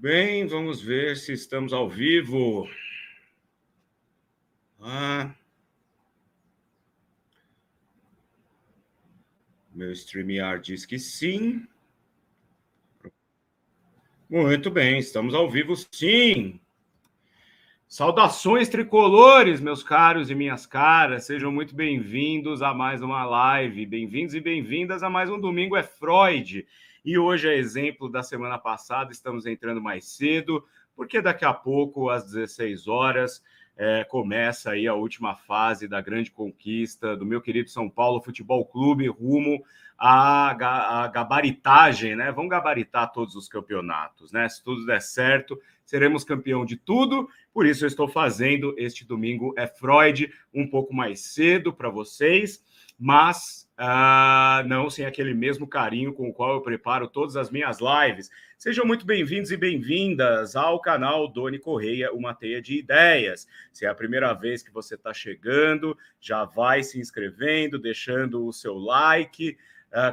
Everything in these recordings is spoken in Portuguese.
Bem, vamos ver se estamos ao vivo. Meu StreamYard diz que sim. Muito bem, estamos ao vivo sim. Saudações tricolores, meus caros e minhas caras. Sejam muito bem-vindos a mais uma live. Bem-vindos e bem-vindas a mais um Domingo é Freud. E hoje, é exemplo da semana passada, estamos entrando mais cedo, porque daqui a pouco, às 16 horas, começa aí a última fase da grande conquista do meu querido São Paulo Futebol Clube rumo à gabaritagem, né? Vamos gabaritar todos os campeonatos, né? Se tudo der certo, seremos campeão de tudo. Por isso eu estou fazendo este Domingo é Freud um pouco mais cedo para vocês, mas não sem aquele mesmo carinho com o qual eu preparo todas as minhas lives. Sejam muito bem-vindos e bem-vindas ao canal Doni Correia, uma teia de ideias. Se é a primeira vez que você está chegando, já vai se inscrevendo, deixando o seu like,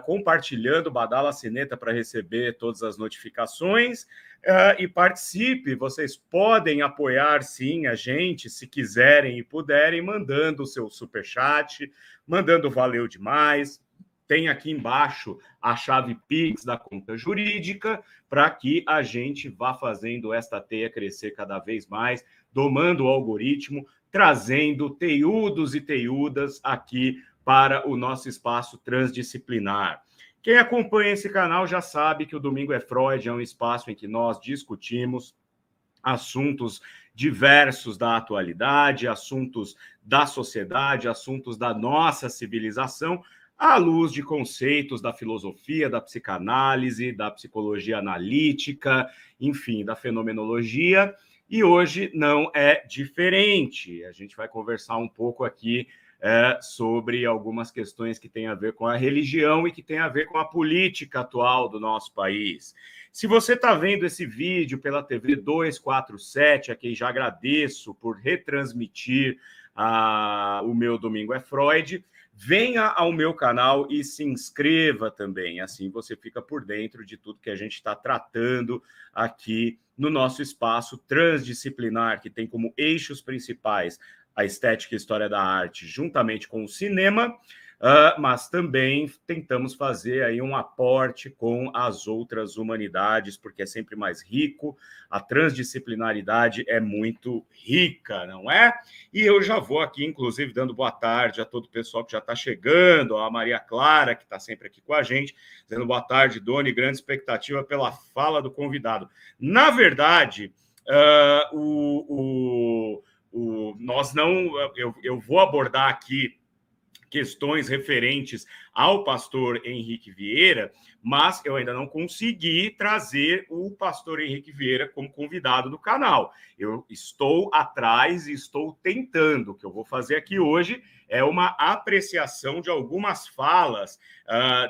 compartilhando, badala a sineta para receber todas as notificações. E participe, vocês podem apoiar sim a gente, se quiserem e puderem, mandando o seu superchat, mandando valeu demais. Tem aqui embaixo a chave Pix da conta jurídica, para que a gente vá fazendo esta teia crescer cada vez mais, domando o algoritmo, trazendo teiudos e teiudas aqui para o nosso espaço transdisciplinar. Quem acompanha esse canal já sabe que o Domingo é Freud é um espaço em que nós discutimos assuntos diversos da atualidade, assuntos da sociedade, assuntos da nossa civilização, à luz de conceitos da filosofia, da psicanálise, da psicologia analítica, enfim, da fenomenologia. E hoje não é diferente. A gente vai conversar um pouco aqui sobre algumas questões que têm a ver com a religião e que têm a ver com a política atual do nosso país. Se você está vendo esse vídeo pela TV 247, a quem já agradeço por retransmitir o meu Domingo é Freud, venha ao meu canal e se inscreva também. Assim você fica por dentro de tudo que a gente está tratando aqui no nosso espaço transdisciplinar, que tem como eixos principais a estética e história da arte, juntamente com o cinema, mas também tentamos fazer aí um aporte com as outras humanidades, porque é sempre mais rico, a transdisciplinaridade é muito rica, não é? E eu já vou aqui, inclusive, dando boa tarde a todo o pessoal que já está chegando, a Maria Clara, que está sempre aqui com a gente, dizendo boa tarde, Doni, grande expectativa pela fala do convidado. Na verdade, nós não. Eu vou abordar aqui questões referentes ao pastor Henrique Vieira, mas eu ainda não consegui trazer o pastor Henrique Vieira como convidado do canal. Eu estou atrás e estou tentando. O que eu vou fazer aqui hoje é uma apreciação de algumas falas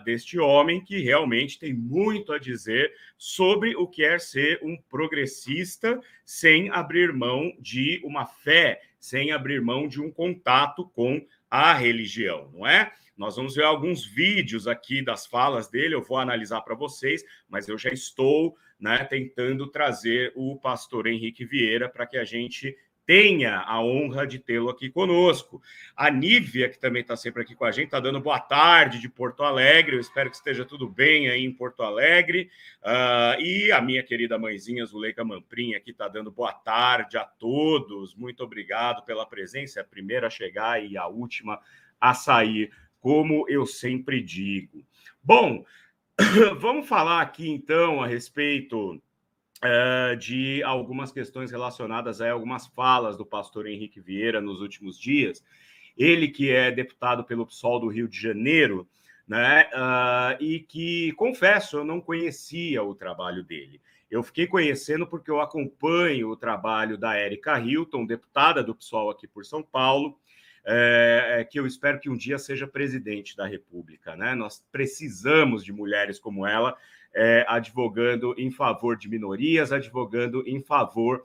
deste homem que realmente tem muito a dizer sobre o que é ser um progressista sem abrir mão de uma fé, sem abrir mão de um contato com a religião, não é? Nós vamos ver alguns vídeos aqui das falas dele, eu vou analisar para vocês, mas eu já estou, né, tentando trazer o pastor Henrique Vieira para que a gente tenha a honra de tê-lo aqui conosco. A Nívia, que também está sempre aqui com a gente, está dando boa tarde de Porto Alegre, eu espero que esteja tudo bem aí em Porto Alegre, e a minha querida mãezinha Zuleika Mamprim aqui está dando boa tarde a todos, muito obrigado pela presença, é a primeira a chegar e a última a sair, como eu sempre digo. Bom, vamos falar aqui então a respeito de algumas questões relacionadas a algumas falas do pastor Henrique Vieira nos últimos dias. Ele que é deputado pelo PSOL do Rio de Janeiro, né? E que, confesso, eu não conhecia o trabalho dele. Eu fiquei conhecendo porque eu acompanho o trabalho da Érica Hilton, deputada do PSOL aqui por São Paulo, que eu espero que um dia seja presidente da República, né? Nós precisamos de mulheres como ela, advogando em favor de minorias, advogando em favor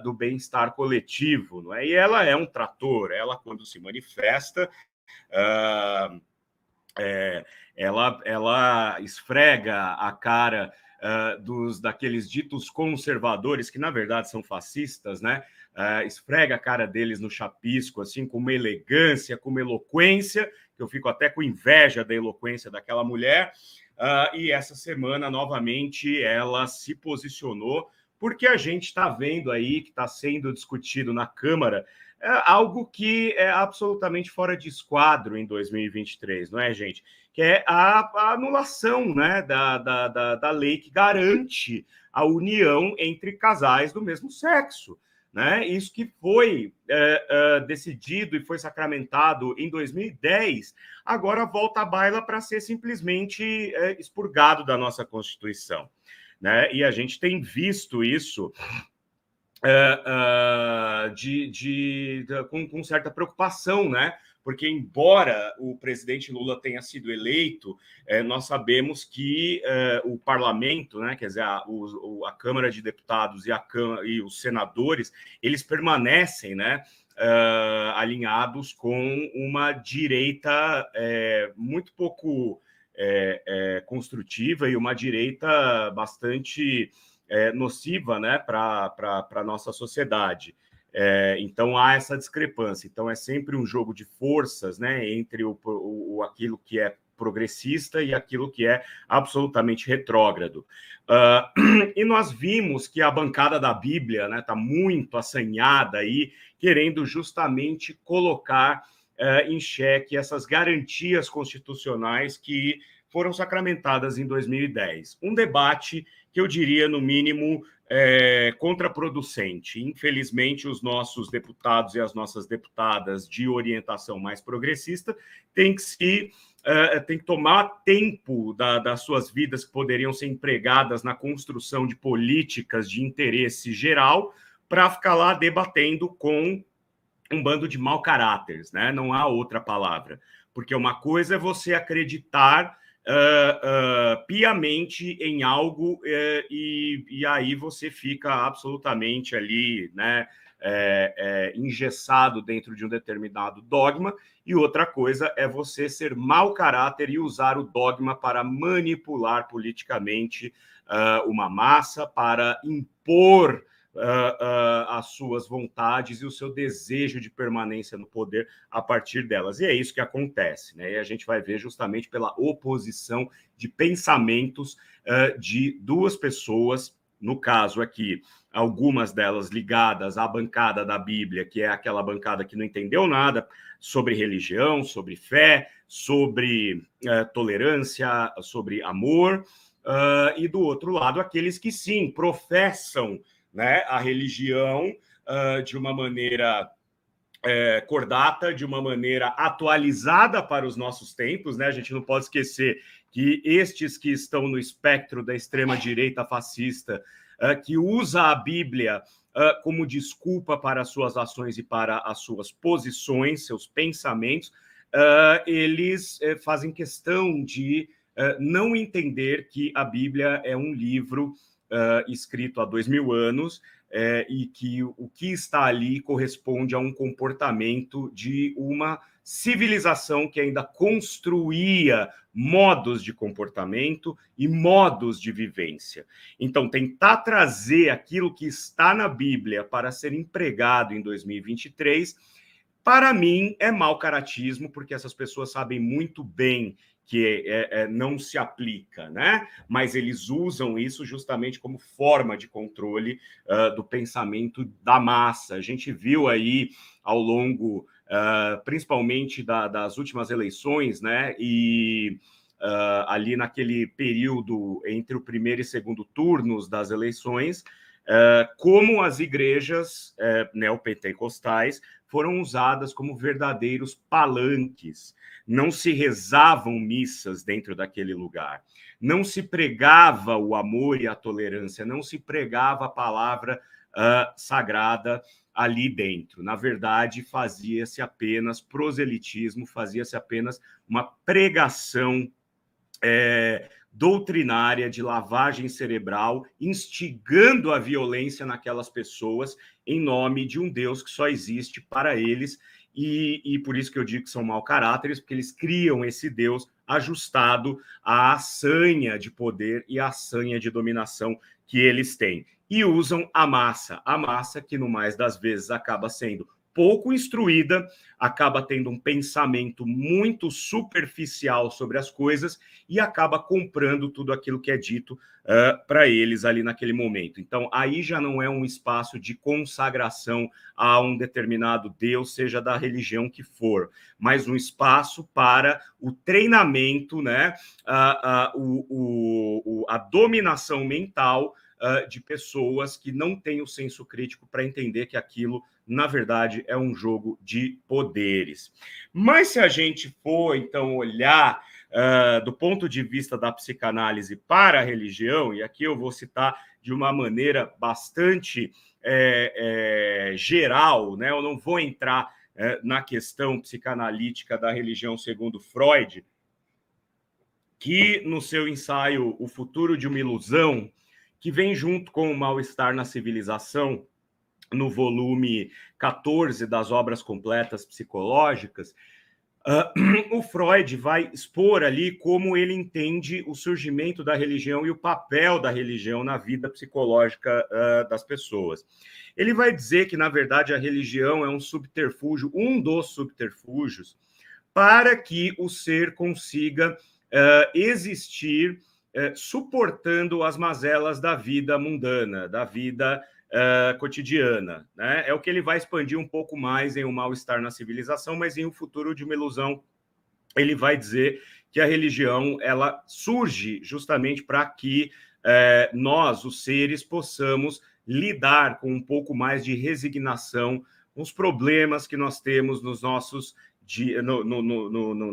do bem-estar coletivo, não é? E ela é um trator, ela, quando se manifesta, ela esfrega a cara daqueles ditos conservadores, que na verdade são fascistas, né? Esfrega a cara deles no chapisco, assim, com uma elegância, com uma eloquência, que eu fico até com inveja da eloquência daquela mulher. E essa semana, novamente, ela se posicionou, porque a gente está vendo aí que está sendo discutido na Câmara algo que é absolutamente fora de esquadro em 2023, não é, gente? Que é a anulação, né, da lei que garante a união entre casais do mesmo sexo. Né? Isso que foi decidido e foi sacramentado em 2010, agora volta à baila para ser simplesmente expurgado da nossa Constituição. Né? E a gente tem visto isso com certa preocupação, né? Porque, embora o presidente Lula tenha sido eleito, nós sabemos que o parlamento, né, quer dizer, a Câmara de Deputados e os senadores, eles permanecem, né, alinhados com uma direita muito pouco construtiva e uma direita bastante nociva, né, para a nossa sociedade. Então há essa discrepância. Então é sempre um jogo de forças, né, entre aquilo que é progressista e aquilo que é absolutamente retrógrado. E nós vimos que a bancada da Bíblia, né, está muito assanhada aí, querendo justamente colocar em xeque essas garantias constitucionais que foram sacramentadas em 2010. Um debate que eu diria, no mínimo, contraproducente. Infelizmente, os nossos deputados e as nossas deputadas de orientação mais progressista têm que tomar tempo das suas vidas que poderiam ser empregadas na construção de políticas de interesse geral para ficar lá debatendo com um bando de mau caráteres, né? Não há outra palavra. Porque uma coisa é você acreditar piamente em algo e aí você fica absolutamente ali, né, engessado dentro de um determinado dogma, e outra coisa é você ser mau caráter e usar o dogma para manipular politicamente uma massa, para impor as suas vontades e o seu desejo de permanência no poder a partir delas. E é isso que acontece, né? E a gente vai ver justamente pela oposição de pensamentos de duas pessoas, no caso aqui, algumas delas ligadas à bancada da Bíblia, que é aquela bancada que não entendeu nada sobre religião, sobre fé, sobre tolerância, sobre amor, e do outro lado, aqueles que sim professam, né, a religião de uma maneira cordata, de uma maneira atualizada para os nossos tempos, né? A gente não pode esquecer que estes que estão no espectro da extrema-direita fascista, que usa a Bíblia como desculpa para as suas ações e para as suas posições, seus pensamentos, eles fazem questão de não entender que a Bíblia é um livro escrito há 2000 anos, e que o que está ali corresponde a um comportamento de uma civilização que ainda construía modos de comportamento e modos de vivência. Então, tentar trazer aquilo que está na Bíblia para ser empregado em 2023, para mim, é mau caratismo, porque essas pessoas sabem muito bem que não se aplica, né? Mas eles usam isso justamente como forma de controle do pensamento da massa. A gente viu aí ao longo, principalmente das últimas eleições, né? E ali naquele período entre o primeiro e segundo turnos das eleições, como as igrejas neopentecostais foram usadas como verdadeiros palanques. Não se rezavam missas dentro daquele lugar. Não se pregava o amor e a tolerância. Não se pregava a palavra sagrada ali dentro. Na verdade, fazia-se apenas proselitismo, fazia-se apenas uma pregação doutrinária de lavagem cerebral, instigando a violência naquelas pessoas em nome de um Deus que só existe para eles e por isso que eu digo que são mau caráteres, porque eles criam esse Deus ajustado à sanha de poder e à sanha de dominação que eles têm. E usam a massa que no mais das vezes acaba sendo pouco instruída, acaba tendo um pensamento muito superficial sobre as coisas e acaba comprando tudo aquilo que é dito para eles ali naquele momento. Então, aí já não é um espaço de consagração a um determinado Deus, seja da religião que for, mas um espaço para o treinamento, né, a dominação mental de pessoas que não têm o senso crítico para entender que aquilo, na verdade, é um jogo de poderes. Mas se a gente for, então, olhar do ponto de vista da psicanálise para a religião, e aqui eu vou citar de uma maneira bastante geral, né? Eu não vou entrar na questão psicanalítica da religião segundo Freud, que no seu ensaio O Futuro de uma Ilusão, que vem junto com o Mal-Estar na Civilização, no volume 14 das Obras Completas Psicológicas, o Freud vai expor ali como ele entende o surgimento da religião e o papel da religião na vida psicológica das pessoas. Ele vai dizer que, na verdade, a religião é um subterfúgio, um dos subterfúgios, para que o ser consiga existir suportando as mazelas da vida mundana, da vida cotidiana. Né? É o que ele vai expandir um pouco mais em O Mal-Estar na Civilização, mas em O Futuro de uma Ilusão, ele vai dizer que a religião ela surge justamente para que nós, os seres, possamos lidar com um pouco mais de resignação com os problemas que nós temos nos nossos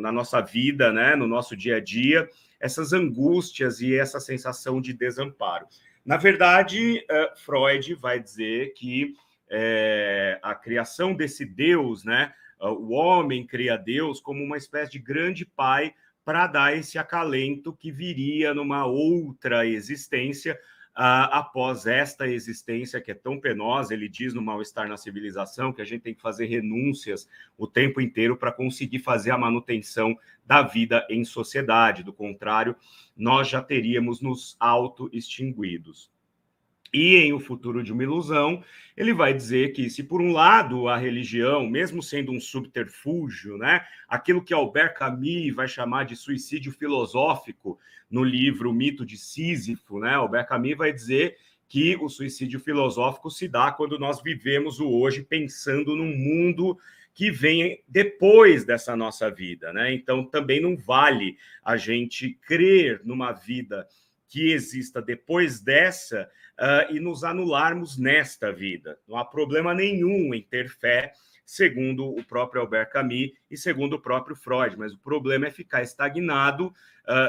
na nossa vida, né? No nosso dia a dia, essas angústias e essa sensação de desamparo. Na verdade, Freud vai dizer que a criação desse Deus, né? O homem cria Deus como uma espécie de grande pai para dar esse acalento que viria numa outra existência após esta existência que é tão penosa. Ele diz no Mal-Estar na Civilização que a gente tem que fazer renúncias o tempo inteiro para conseguir fazer a manutenção da vida em sociedade. Do contrário, nós já teríamos nos auto-extinguidos. E em O Futuro de uma Ilusão, ele vai dizer que se por um lado a religião, mesmo sendo um subterfúgio, né, aquilo que Albert Camus vai chamar de suicídio filosófico no livro O Mito de Sísifo, né, Albert Camus vai dizer que o suicídio filosófico se dá quando nós vivemos o hoje pensando num mundo que vem depois dessa nossa vida, né? Então também não vale a gente crer numa vida que exista depois dessa e nos anularmos nesta vida. Não há problema nenhum em ter fé, segundo o próprio Albert Camus e segundo o próprio Freud, mas o problema é ficar estagnado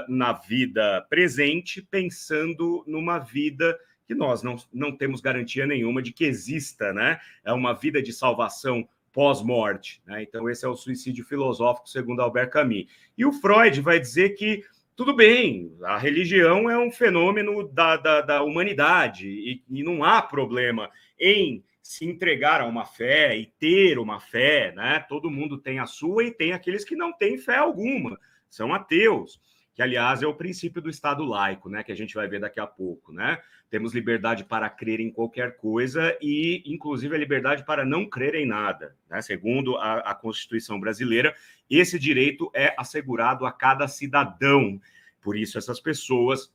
na vida presente, pensando numa vida que nós não temos garantia nenhuma de que exista, né? É uma vida de salvação pós-morte, né? Então esse é o suicídio filosófico, segundo Albert Camus. E o Freud vai dizer que tudo bem, a religião é um fenômeno da humanidade e não há problema em se entregar a uma fé e ter uma fé, né? Todo mundo tem a sua e tem aqueles que não têm fé alguma, são ateus, que, aliás, é o princípio do Estado laico, né? Que a gente vai ver daqui a pouco, né? Temos liberdade para crer em qualquer coisa e, inclusive, a liberdade para não crer em nada, né? Segundo a Constituição brasileira, esse direito é assegurado a cada cidadão. Por isso, essas pessoas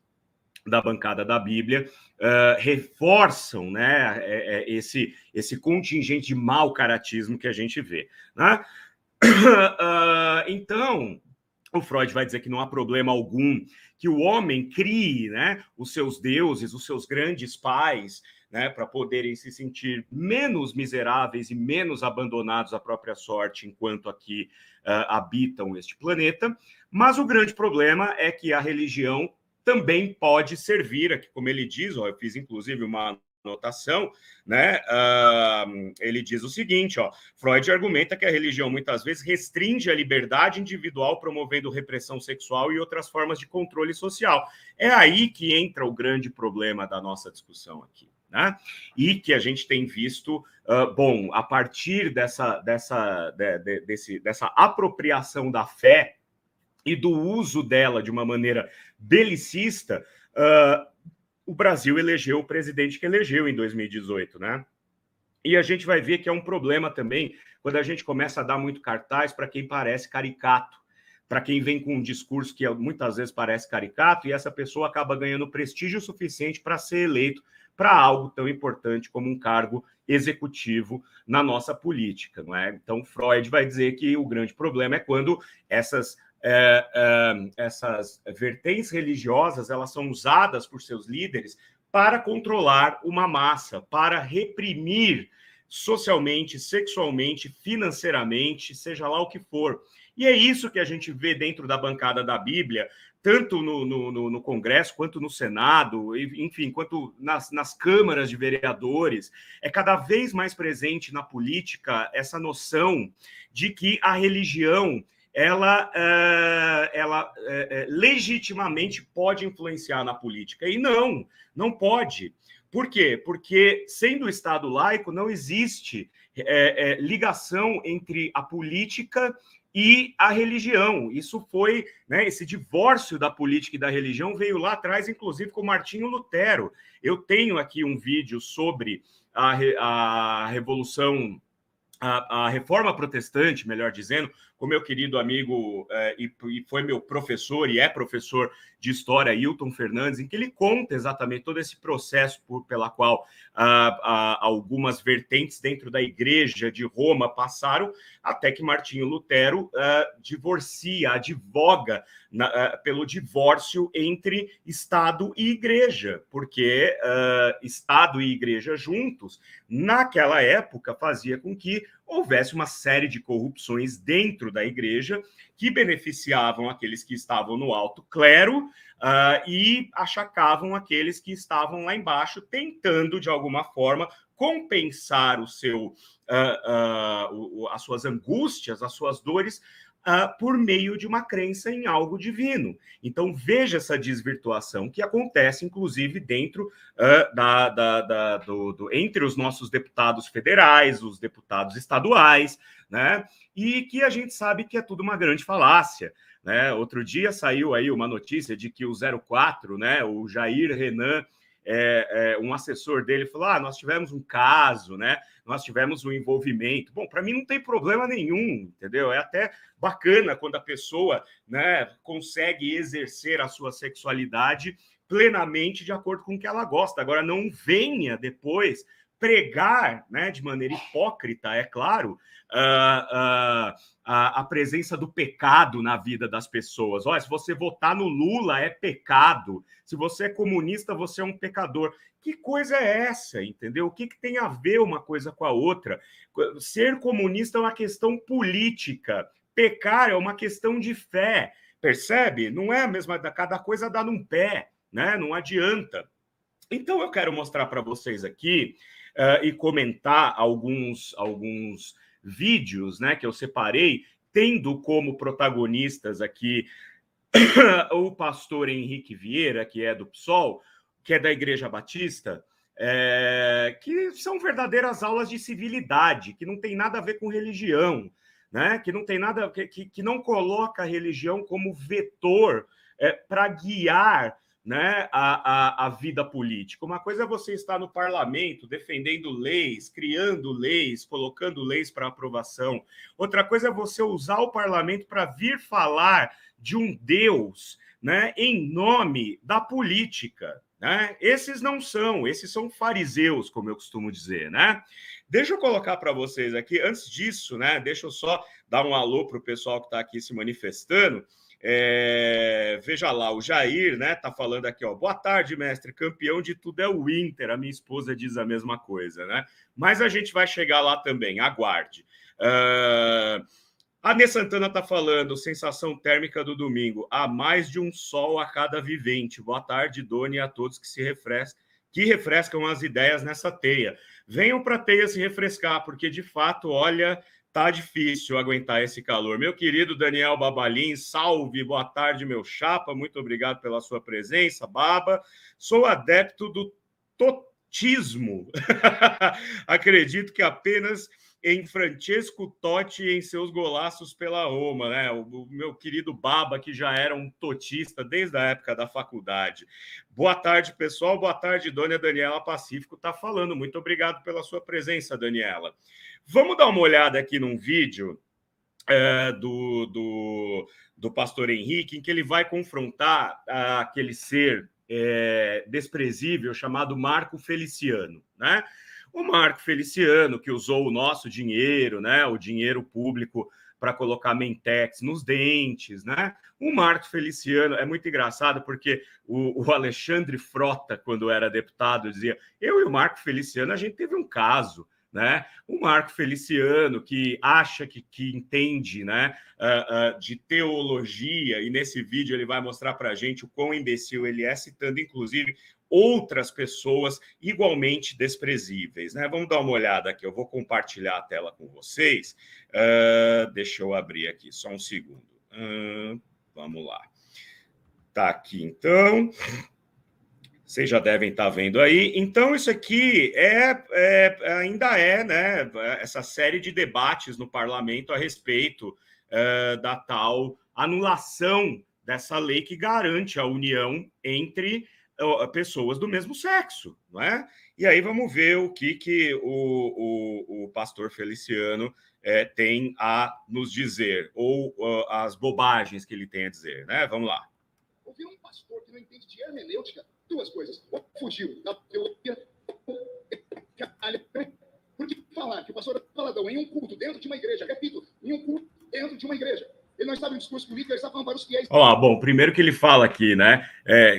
da bancada da Bíblia reforçam, né, esse contingente de mau caratismo que a gente vê, né? Então, o Freud vai dizer que não há problema algum que o homem crie, né, os seus deuses, os seus grandes pais, né, para poderem se sentir menos miseráveis e menos abandonados à própria sorte enquanto aqui habitam este planeta. Mas o grande problema é que a religião também pode servir, aqui, como ele diz, eu fiz inclusive uma anotação, né? Ele diz o seguinte, Freud argumenta que a religião muitas vezes restringe a liberdade individual, promovendo repressão sexual e outras formas de controle social. É aí que entra o grande problema da nossa discussão aqui, né? E que a gente tem visto, bom, a partir dessa apropriação da fé e do uso dela de uma maneira belicista, o Brasil elegeu o presidente que elegeu em 2018, né? E a gente vai ver que é um problema também quando a gente começa a dar muito cartaz para quem parece caricato, para quem vem com um discurso que muitas vezes parece caricato, e essa pessoa acaba ganhando prestígio suficiente para ser eleito para algo tão importante como um cargo executivo na nossa política, não é? Então, Freud vai dizer que o grande problema é quando essas vertentes religiosas elas são usadas por seus líderes para controlar uma massa, para reprimir socialmente, sexualmente, financeiramente, seja lá o que for. E é isso que a gente vê dentro da bancada da Bíblia, tanto no Congresso, quanto no Senado, enfim, quanto nas câmaras de vereadores. É cada vez mais presente na política essa noção de que a religião ela legitimamente pode influenciar na política. E não pode. Por quê? Porque, sendo o Estado laico, não existe ligação entre a política e a religião. Isso foi, né, esse divórcio da política e da religião veio lá atrás, inclusive com Martinho Lutero. Eu tenho aqui um vídeo sobre a Revolução, a Reforma Protestante, melhor dizendo, com meu querido amigo e foi meu professor e é professor de História, Hilton Fernandes, em que ele conta exatamente todo esse processo pela qual algumas vertentes dentro da Igreja de Roma passaram, até que Martinho Lutero advoga pelo divórcio entre Estado e Igreja, porque Estado e Igreja juntos, naquela época, fazia com que houvesse uma série de corrupções dentro da igreja que beneficiavam aqueles que estavam no alto clero e achacavam aqueles que estavam lá embaixo, tentando, de alguma forma, compensar as suas angústias, as suas dores, por meio de uma crença em algo divino. Então, veja essa desvirtuação que acontece, inclusive, dentro entre os nossos deputados federais, os deputados estaduais, né? E que a gente sabe que é tudo uma grande falácia. Né? Outro dia saiu aí uma notícia de que o 04, né, o Jair Renan, um assessor dele falou: nós tivemos um caso, né? Nós tivemos um envolvimento. Bom, para mim não tem problema nenhum, entendeu? É até bacana quando a pessoa, né, consegue exercer a sua sexualidade plenamente de acordo com o que ela gosta. Agora, não venha depois pregar, né, de maneira hipócrita, é claro, a presença do pecado na vida das pessoas. Olha, se você votar no Lula é pecado, se você é comunista, você é um pecador. Que coisa é essa, entendeu? O que tem a ver uma coisa com a outra? Ser comunista é uma questão política, pecar é uma questão de fé, percebe? Não é a mesma, cada coisa dá num pé, né? Não adianta. Então, eu quero mostrar para vocês aqui e comentar alguns vídeos, né, que eu separei, tendo como protagonistas aqui o pastor Henrique Vieira, que é do PSOL, que é da Igreja Batista, que são verdadeiras aulas de civilidade, que não tem nada a ver com religião, né? Que não tem nada, que não coloca a religião como vetor para guiar, né, a vida política. Uma coisa é você estar no parlamento defendendo leis, criando leis, colocando leis para aprovação. Outra coisa é você usar o parlamento para vir falar de um Deus, né, em nome da política. Né? Esses são fariseus, como eu costumo dizer. Né? Deixa eu colocar para vocês aqui, antes disso, né, deixa eu só dar um alô para o pessoal que está aqui se manifestando. Veja lá, o Jair, né, tá falando aqui, ó. Boa tarde, mestre. Campeão de tudo é o Inter. A minha esposa diz a mesma coisa, né? Mas a gente vai chegar lá também, aguarde. A Nê Santana tá falando, sensação térmica do domingo. Há mais de um sol a cada vivente. Boa tarde, Doni, e a todos que refrescam as ideias nessa teia. Venham para a teia se refrescar, porque de fato, olha, tá difícil aguentar esse calor. Meu querido Daniel Babalim, salve, boa tarde, meu chapa, muito obrigado pela sua presença, Baba. Sou adepto do totismo. Acredito que apenas em Francesco Totti e em seus golaços pela Roma, né? O meu querido Baba, que já era um totista desde a época da faculdade. Boa tarde, pessoal. Boa tarde, dona Daniela Pacífico está falando. Muito obrigado pela sua presença, Daniela. Vamos dar uma olhada aqui num vídeo do pastor Henrique, em que ele vai confrontar aquele ser desprezível chamado Marco Feliciano, né? O Marco Feliciano, que usou o nosso dinheiro, né? O dinheiro público para colocar Mentex nos dentes, né? O Marco Feliciano é muito engraçado porque o Alexandre Frota, quando era deputado, dizia: eu e o Marco Feliciano, a gente teve um caso, né? O Marco Feliciano, que acha que entende, né, de teologia, e nesse vídeo ele vai mostrar para a gente o quão imbecil ele é, citando inclusive outras pessoas igualmente desprezíveis, né? Vamos dar uma olhada aqui, eu vou compartilhar a tela com vocês. Deixa eu abrir aqui, só um segundo. Vamos lá. Tá aqui, então. Vocês já devem estar vendo aí. Então, isso aqui ainda é, né, essa série de debates no parlamento a respeito da tal anulação dessa lei que garante a união entre pessoas do mesmo sexo, não é? E aí vamos ver o que o pastor Feliciano tem a nos dizer, ou as bobagens que ele tem a dizer, né? Vamos lá. Ouvir um pastor que não entende de hermenêutica, duas coisas. Ou fugiu da teologia, porque falar que o pastor é faladão em um culto dentro de uma igreja, repito, em um culto dentro de uma igreja, ele não está no discurso político, ele está falando para os fiéis. Olha, bom, primeiro que ele fala aqui, né,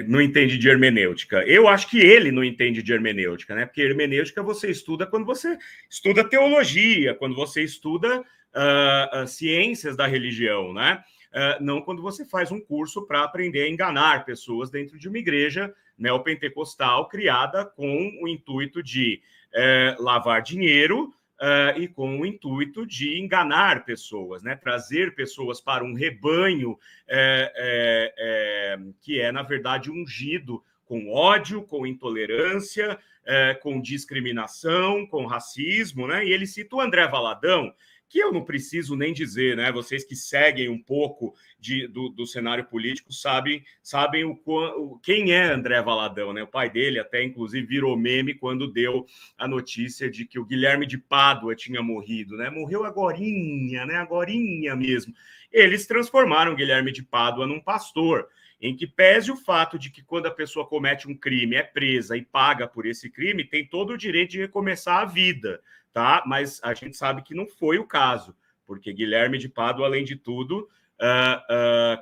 não entende de hermenêutica. Eu acho que ele não entende de hermenêutica, né, porque hermenêutica você estuda quando você estuda teologia, quando você estuda ciências da religião, né, não quando você faz um curso para aprender a enganar pessoas dentro de uma igreja neopentecostal criada com o intuito de lavar dinheiro, e com o intuito de enganar pessoas, né? Trazer pessoas para um rebanho que é, na verdade, ungido com ódio, com intolerância, com discriminação, com racismo, né? E ele cita o André Valadão, que eu não preciso nem dizer, né? Vocês que seguem um pouco do cenário político sabem quem é André Valadão, né? O pai dele até, inclusive, virou meme quando deu a notícia de que o Guilherme de Pádua tinha morrido, né? Morreu agorinha, né? Agorinha mesmo. Eles transformaram o Guilherme de Pádua num pastor, em que pese o fato de que quando a pessoa comete um crime, é presa e paga por esse crime, tem todo o direito de recomeçar a vida, tá? Mas a gente sabe que não foi o caso, porque Guilherme de Pádua, além de tudo,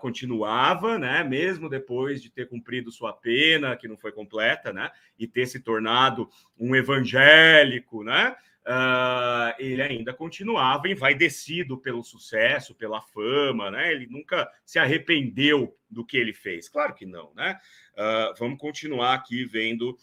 continuava, né, mesmo depois de ter cumprido sua pena, que não foi completa, né, e ter se tornado um evangélico, né, ele ainda continuava envaidecido pelo sucesso, pela fama, né, ele nunca se arrependeu do que ele fez. Claro que não, né? Vamos continuar aqui vendo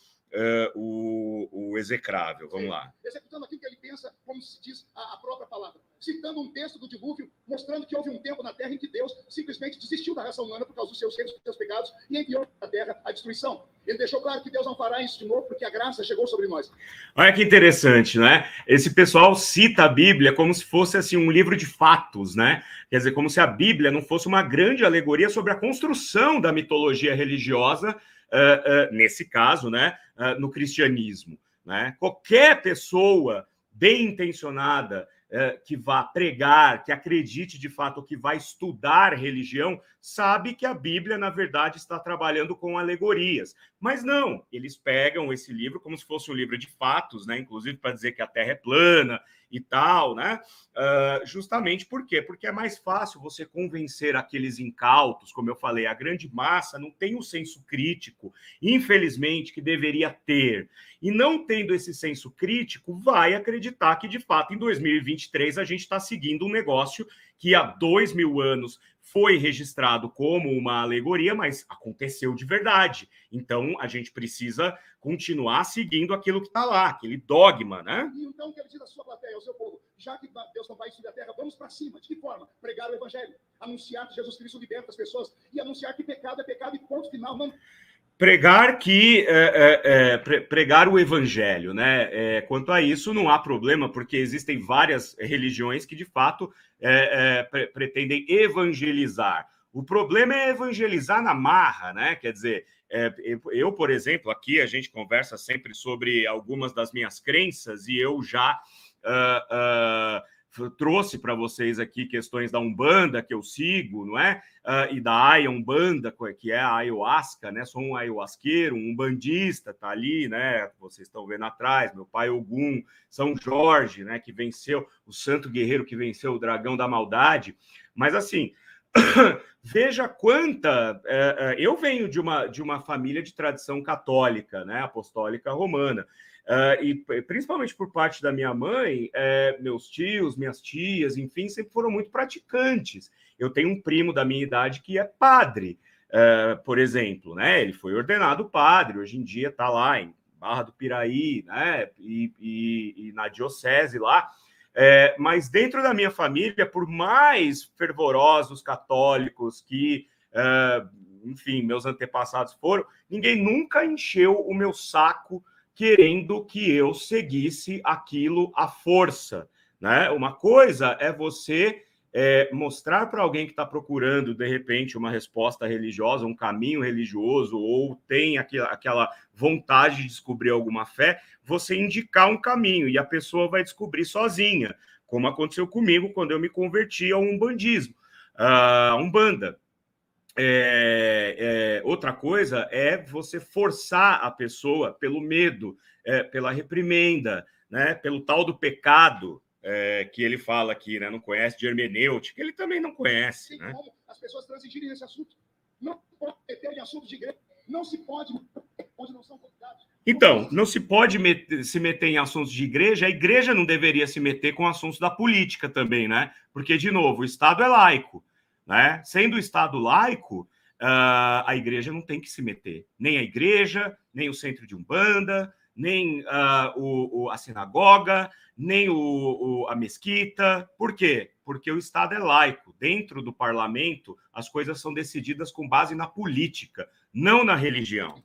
o execrável. Vamos lá. Executando aquilo que ele pensa, como se diz a própria palavra. Citando um texto do dilúvio, mostrando que houve um tempo na Terra em que Deus simplesmente desistiu da raça humana por causa dos seus erros, dos seus pecados, e enviou à Terra a destruição. Ele deixou claro que Deus não fará isso de novo, porque a graça chegou sobre nós. Olha que interessante, né? Esse pessoal cita a Bíblia como se fosse assim um livro de fatos, né? Quer dizer, como se a Bíblia não fosse uma grande alegoria sobre a construção da mitologia religiosa, nesse caso, né? No cristianismo, né? Qualquer pessoa bem intencionada que vá pregar, que acredite de fato, que vai estudar religião, sabe que a Bíblia, na verdade, está trabalhando com alegorias. Mas não, eles pegam esse livro como se fosse um livro de fatos, né? Inclusive para dizer que a Terra é plana e tal, né? Justamente por quê? Porque é mais fácil você convencer aqueles incautos, como eu falei, a grande massa não tem o senso crítico, infelizmente, que deveria ter. E não tendo esse senso crítico, vai acreditar que, de fato, em 2023 a gente está seguindo um negócio que há 2000 anos foi registrado como uma alegoria, mas aconteceu de verdade. Então, a gente precisa continuar seguindo aquilo que está lá, aquele dogma, né? E então, quero dizer à sua plateia, ao seu povo, já que Deus não vai destruir a terra, vamos para cima. De que forma? Pregar o evangelho, anunciar que Jesus Cristo liberta as pessoas e anunciar que pecado é pecado e ponto final. Não. pregar o evangelho, né? Quanto a isso, não há problema, porque existem várias religiões que, de fato, pretendem evangelizar. O problema é evangelizar na marra, né? Quer dizer, eu, por exemplo, aqui a gente conversa sempre sobre algumas das minhas crenças e eu já trouxe para vocês aqui questões da Umbanda que eu sigo, não é? E da Aya Umbanda, que é a ayahuasca, né? Sou um ayahuasqueiro, um umbandista, tá ali, né? Vocês estão vendo atrás, meu pai Ogum, São Jorge, né? Que venceu, o santo guerreiro que venceu o dragão da maldade. Mas assim, veja quanta... eu venho de uma família de tradição católica, né? Apostólica romana. E principalmente por parte da minha mãe, meus tios, minhas tias, enfim, sempre foram muito praticantes. Eu tenho um primo da minha idade que é padre, por exemplo, né? Ele foi ordenado padre, hoje em dia está lá em Barra do Piraí, né? E na diocese lá. Mas dentro da minha família, por mais fervorosos católicos que, enfim, meus antepassados foram, ninguém nunca encheu o meu saco querendo que eu seguisse aquilo à força, né? Uma coisa é você mostrar para alguém que está procurando, de repente, uma resposta religiosa, um caminho religioso, ou tem aquela vontade de descobrir alguma fé, você indicar um caminho e a pessoa vai descobrir sozinha, como aconteceu comigo quando eu me converti ao umbandismo, Umbanda. Outra coisa é você forçar a pessoa pelo medo, pela reprimenda, né, pelo tal do pecado, que ele fala aqui, né, não conhece, de hermenêutica, ele também não conhece. Né? Como as pessoas transigirem nesse assunto. Não pode meter em assuntos de igreja, não se pode, onde não são convidados. Então, não se pode se meter em assuntos de igreja, a igreja não deveria se meter com assuntos da política também, né? Porque, de novo, o Estado é laico. Né? Sendo o Estado laico, a igreja não tem que se meter. Nem a igreja, nem o centro de Umbanda, nem a sinagoga, nem a mesquita. Por quê? Porque o Estado é laico. Dentro do parlamento, as coisas são decididas com base na política, não na religião.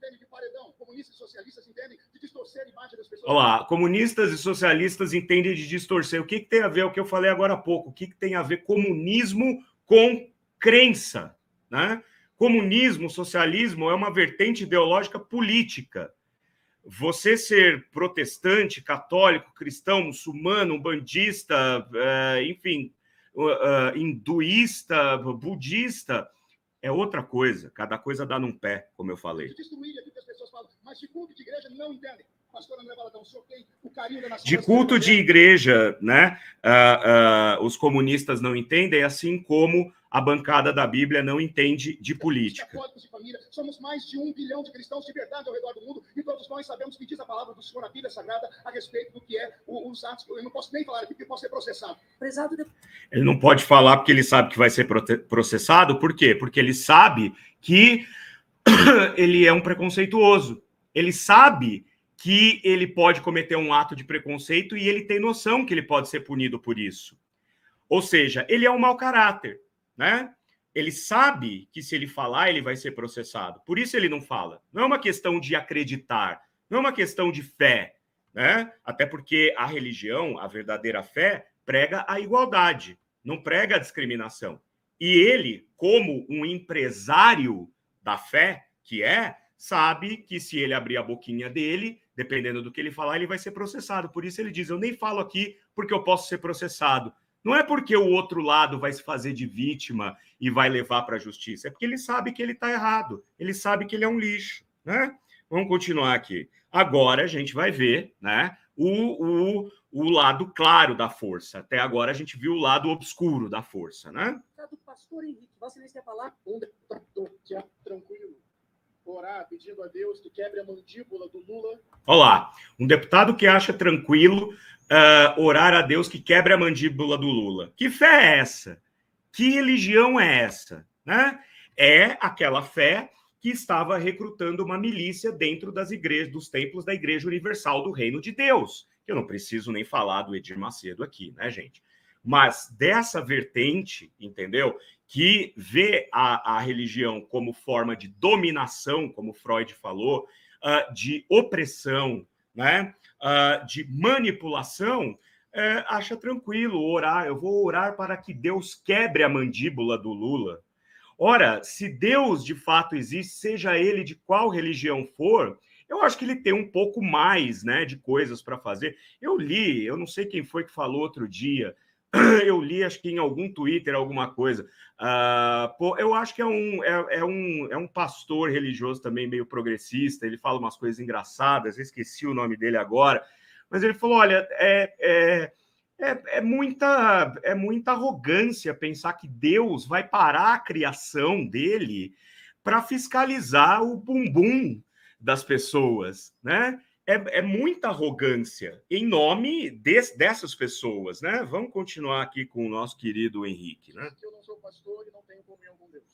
Comunistas e socialistas entendem de distorcer a imagem das pessoas. Olha lá, comunistas e socialistas entendem de distorcer. O que tem a ver o que eu falei agora há pouco? O que tem a ver comunismo com crença, né? Comunismo, socialismo é uma vertente ideológica política. Você ser protestante, católico, cristão, muçulmano, umbandista, enfim, hinduísta, budista, é outra coisa. Cada coisa dá num pé, como eu falei. Mas de culto de igreja não entendem. De culto de igreja, né? Os comunistas não entendem, assim como a bancada da Bíblia não entende de política. Somos mais de 1 bilhão de cristãos de verdade ao redor do mundo e todos nós sabemos o que diz a palavra do Senhor na Bíblia Sagrada a respeito do que é os atos. Eu não posso nem falar aqui porque posso ser processado. Ele não pode falar porque ele sabe que vai ser processado. Por quê? Porque ele sabe que ele é um preconceituoso. Ele sabe que ele pode cometer um ato de preconceito e ele tem noção que ele pode ser punido por isso. Ou seja, ele é um mau caráter, né? Ele sabe que se ele falar, ele vai ser processado. Por isso ele não fala. Não é uma questão de acreditar, não é uma questão de fé, né? Até porque a religião, a verdadeira fé, prega a igualdade, não prega a discriminação. E ele, como um empresário da fé, que sabe que se ele abrir a boquinha dele, dependendo do que ele falar, ele vai ser processado. Por isso ele diz, eu nem falo aqui porque eu posso ser processado. Não é porque o outro lado vai se fazer de vítima e vai levar para a justiça, é porque ele sabe que ele está errado, ele sabe que ele é um lixo, né? Vamos continuar aqui. Agora a gente vai ver, né, o lado claro da força. Até agora a gente viu o lado obscuro da força, né? Pastor Henrique, você quer falar? Tranquilo. Orar pedindo a Deus que quebre a mandíbula do Lula. Olha lá, um deputado que acha tranquilo orar a Deus que quebre a mandíbula do Lula. Que fé é essa? Que religião é essa? Né? É aquela fé que estava recrutando uma milícia dentro das igrejas, dos templos da Igreja Universal do Reino de Deus. Eu não preciso nem falar do Edir Macedo aqui, né, gente? Mas dessa vertente, entendeu? que vê a religião como forma de dominação, como Freud falou, de opressão, né? De manipulação, acha tranquilo orar. Eu vou orar para que Deus quebre a mandíbula do Lula. Ora, se Deus de fato existe, seja ele de qual religião for, eu acho que ele tem um pouco mais, né, de coisas para fazer. Eu não sei quem foi que falou outro dia, eu li, acho que em algum Twitter, alguma coisa. Eu acho que é um pastor religioso também meio progressista, ele fala umas coisas engraçadas, eu esqueci o nome dele agora, mas ele falou, olha, muita arrogância pensar que Deus vai parar a criação dele para fiscalizar o bumbum das pessoas, né? É muita arrogância em nome dessas pessoas, né? Vamos continuar aqui com o nosso querido Henrique, né? Eu não sou pastor e não tenho comunhão com Deus.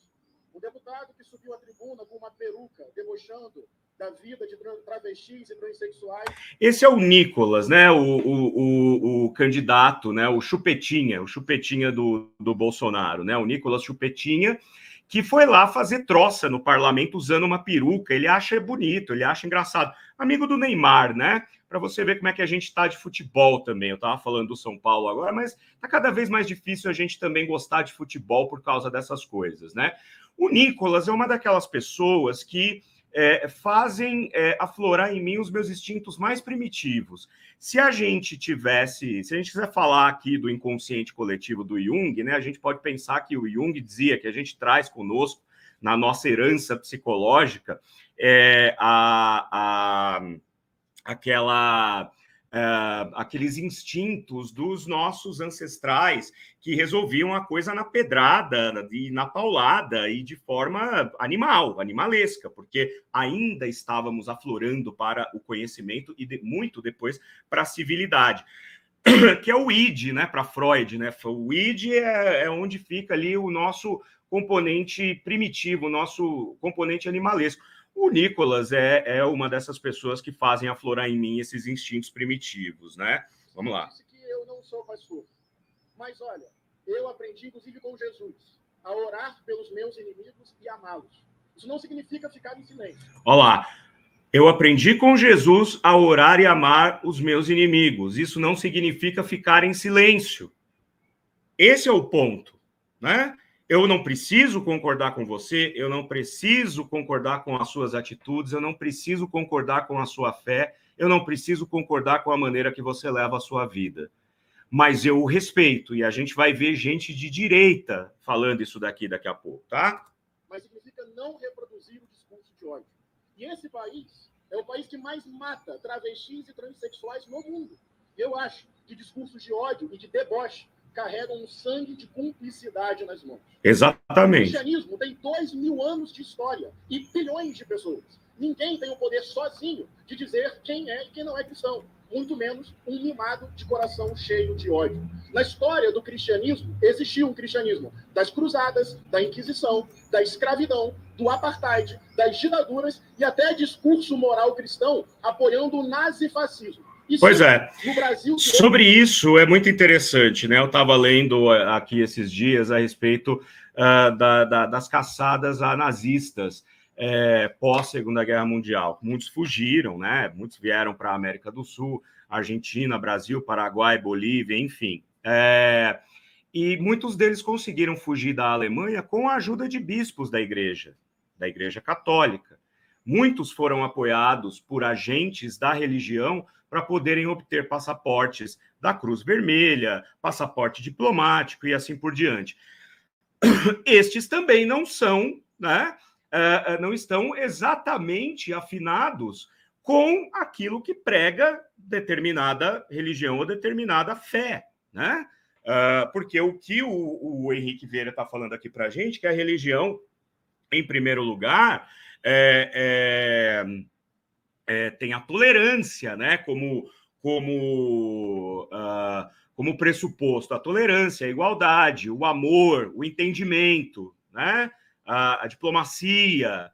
O deputado que subiu à tribuna com uma peruca, debochando da vida de travestis e transexuais. Esse é o Nicolas, né? O candidato, né? O Chupetinha do Bolsonaro, né? O Nicolas Chupetinha, que foi lá fazer troça no parlamento usando uma peruca. Ele acha bonito, ele acha engraçado. Amigo do Neymar, né? Para você ver como é que a gente está de futebol também. Eu estava falando do São Paulo agora, mas está cada vez mais difícil a gente também gostar de futebol por causa dessas coisas, né? O Nicolas é uma daquelas pessoas que fazem aflorar em mim os meus instintos mais primitivos. Se a gente quiser falar aqui do inconsciente coletivo do Jung, né, a gente pode pensar que o Jung dizia que a gente traz conosco, na nossa herança psicológica, aqueles instintos dos nossos ancestrais que resolviam a coisa na pedrada e na paulada e de forma animalesca, porque ainda estávamos aflorando para o conhecimento e muito depois para a civilidade, que é o id, né, para Freud, né? O id é onde fica ali o nosso componente primitivo, o nosso componente animalesco. O Nicolas é uma dessas pessoas que fazem aflorar em mim esses instintos primitivos, né? Vamos lá. Eu disse que eu não sou pastor, mas olha, eu aprendi, inclusive com Jesus, a orar pelos meus inimigos e amá-los. Isso não significa ficar em silêncio. Olha lá. Eu aprendi com Jesus a orar e amar os meus inimigos. Isso não significa ficar em silêncio. Esse é o ponto, né? Eu não preciso concordar com você, eu não preciso concordar com as suas atitudes, eu não preciso concordar com a sua fé, eu não preciso concordar com a maneira que você leva a sua vida. Mas eu o respeito, e a gente vai ver gente de direita falando isso daqui a pouco, tá? Mas significa não reproduzir o discurso de ódio. E esse país é o país que mais mata travestis e transexuais no mundo. Eu acho que discursos de ódio e de deboche carregam um sangue de cumplicidade nas mãos. Exatamente. O cristianismo tem 2000 anos de história e bilhões de pessoas. Ninguém tem o poder sozinho de dizer quem é e quem não é cristão, muito menos um mimado de coração cheio de ódio. Na história do cristianismo, existiu um cristianismo das cruzadas, da Inquisição, da escravidão, do apartheid, das ditaduras e até discurso moral cristão apoiando o nazifascismo. Pois é. No Brasil, sobre isso é muito interessante, né? Eu estava lendo aqui esses dias a respeito das caçadas a nazistas pós Segunda Guerra Mundial. Muitos fugiram, né? Muitos vieram para a América do Sul, Argentina, Brasil, Paraguai, Bolívia, enfim. E muitos deles conseguiram fugir da Alemanha com a ajuda de bispos da Igreja Católica. Muitos foram apoiados por agentes da religião para poderem obter passaportes da Cruz Vermelha, passaporte diplomático e assim por diante. Estes também não são, né, não estão exatamente afinados com aquilo que prega determinada religião ou determinada fé, né? Porque o que o Henrique Vieira está falando aqui para a gente, que a religião, em primeiro lugar, tem a tolerância, né, como pressuposto, a tolerância, a igualdade, o amor, o entendimento, né, a diplomacia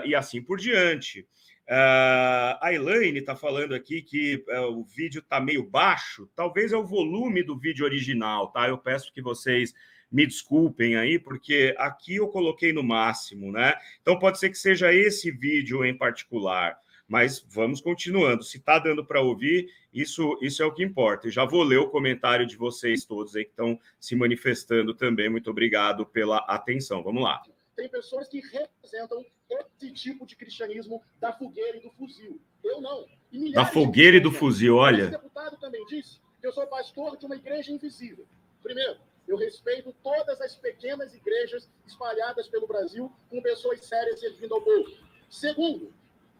e assim por diante. A Elaine está falando aqui que o vídeo está meio baixo, talvez é o volume do vídeo original, tá? Eu peço que vocês me desculpem aí, porque aqui eu coloquei no máximo, né? Então pode ser que seja esse vídeo em particular, mas vamos continuando. Se está dando para ouvir, isso é o que importa. E já vou ler o comentário de vocês todos aí que estão se manifestando também. Muito obrigado pela atenção. Vamos lá. Tem pessoas que representam esse tipo de cristianismo da fogueira e do fuzil. Eu não. Da fogueira e do fuzil, olha. Esse deputado também disse que eu sou pastor de uma igreja invisível. Primeiro, eu respeito todas as pequenas igrejas espalhadas pelo Brasil com pessoas sérias servindo ao povo. Segundo,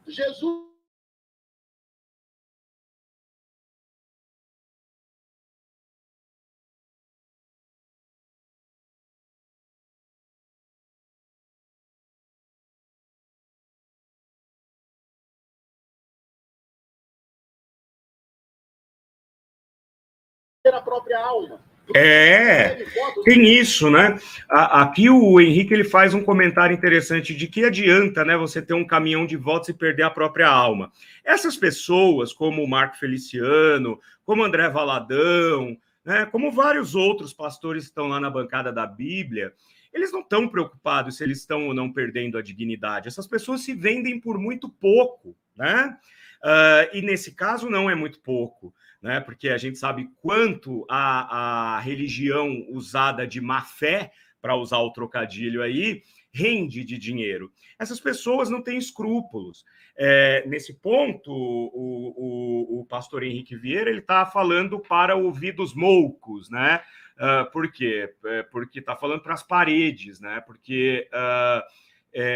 Jesus a própria alma. Tem isso, né? Aqui o Henrique ele faz um comentário interessante de que adianta, né, você ter um caminhão de votos e perder a própria alma. Essas pessoas, como o Marco Feliciano, como André Valadão, né, como vários outros pastores que estão lá na bancada da Bíblia, eles não estão preocupados se eles estão ou não perdendo a dignidade. Essas pessoas se vendem por muito pouco, né? E nesse caso não é muito pouco, né? Porque a gente sabe quanto a religião usada de má fé, para usar o trocadilho aí, rende de dinheiro. Essas pessoas não têm escrúpulos. Nesse ponto, o pastor Henrique Vieira ele está falando para ouvidos moucos, né? Por quê? Porque está falando para as paredes, né? Porque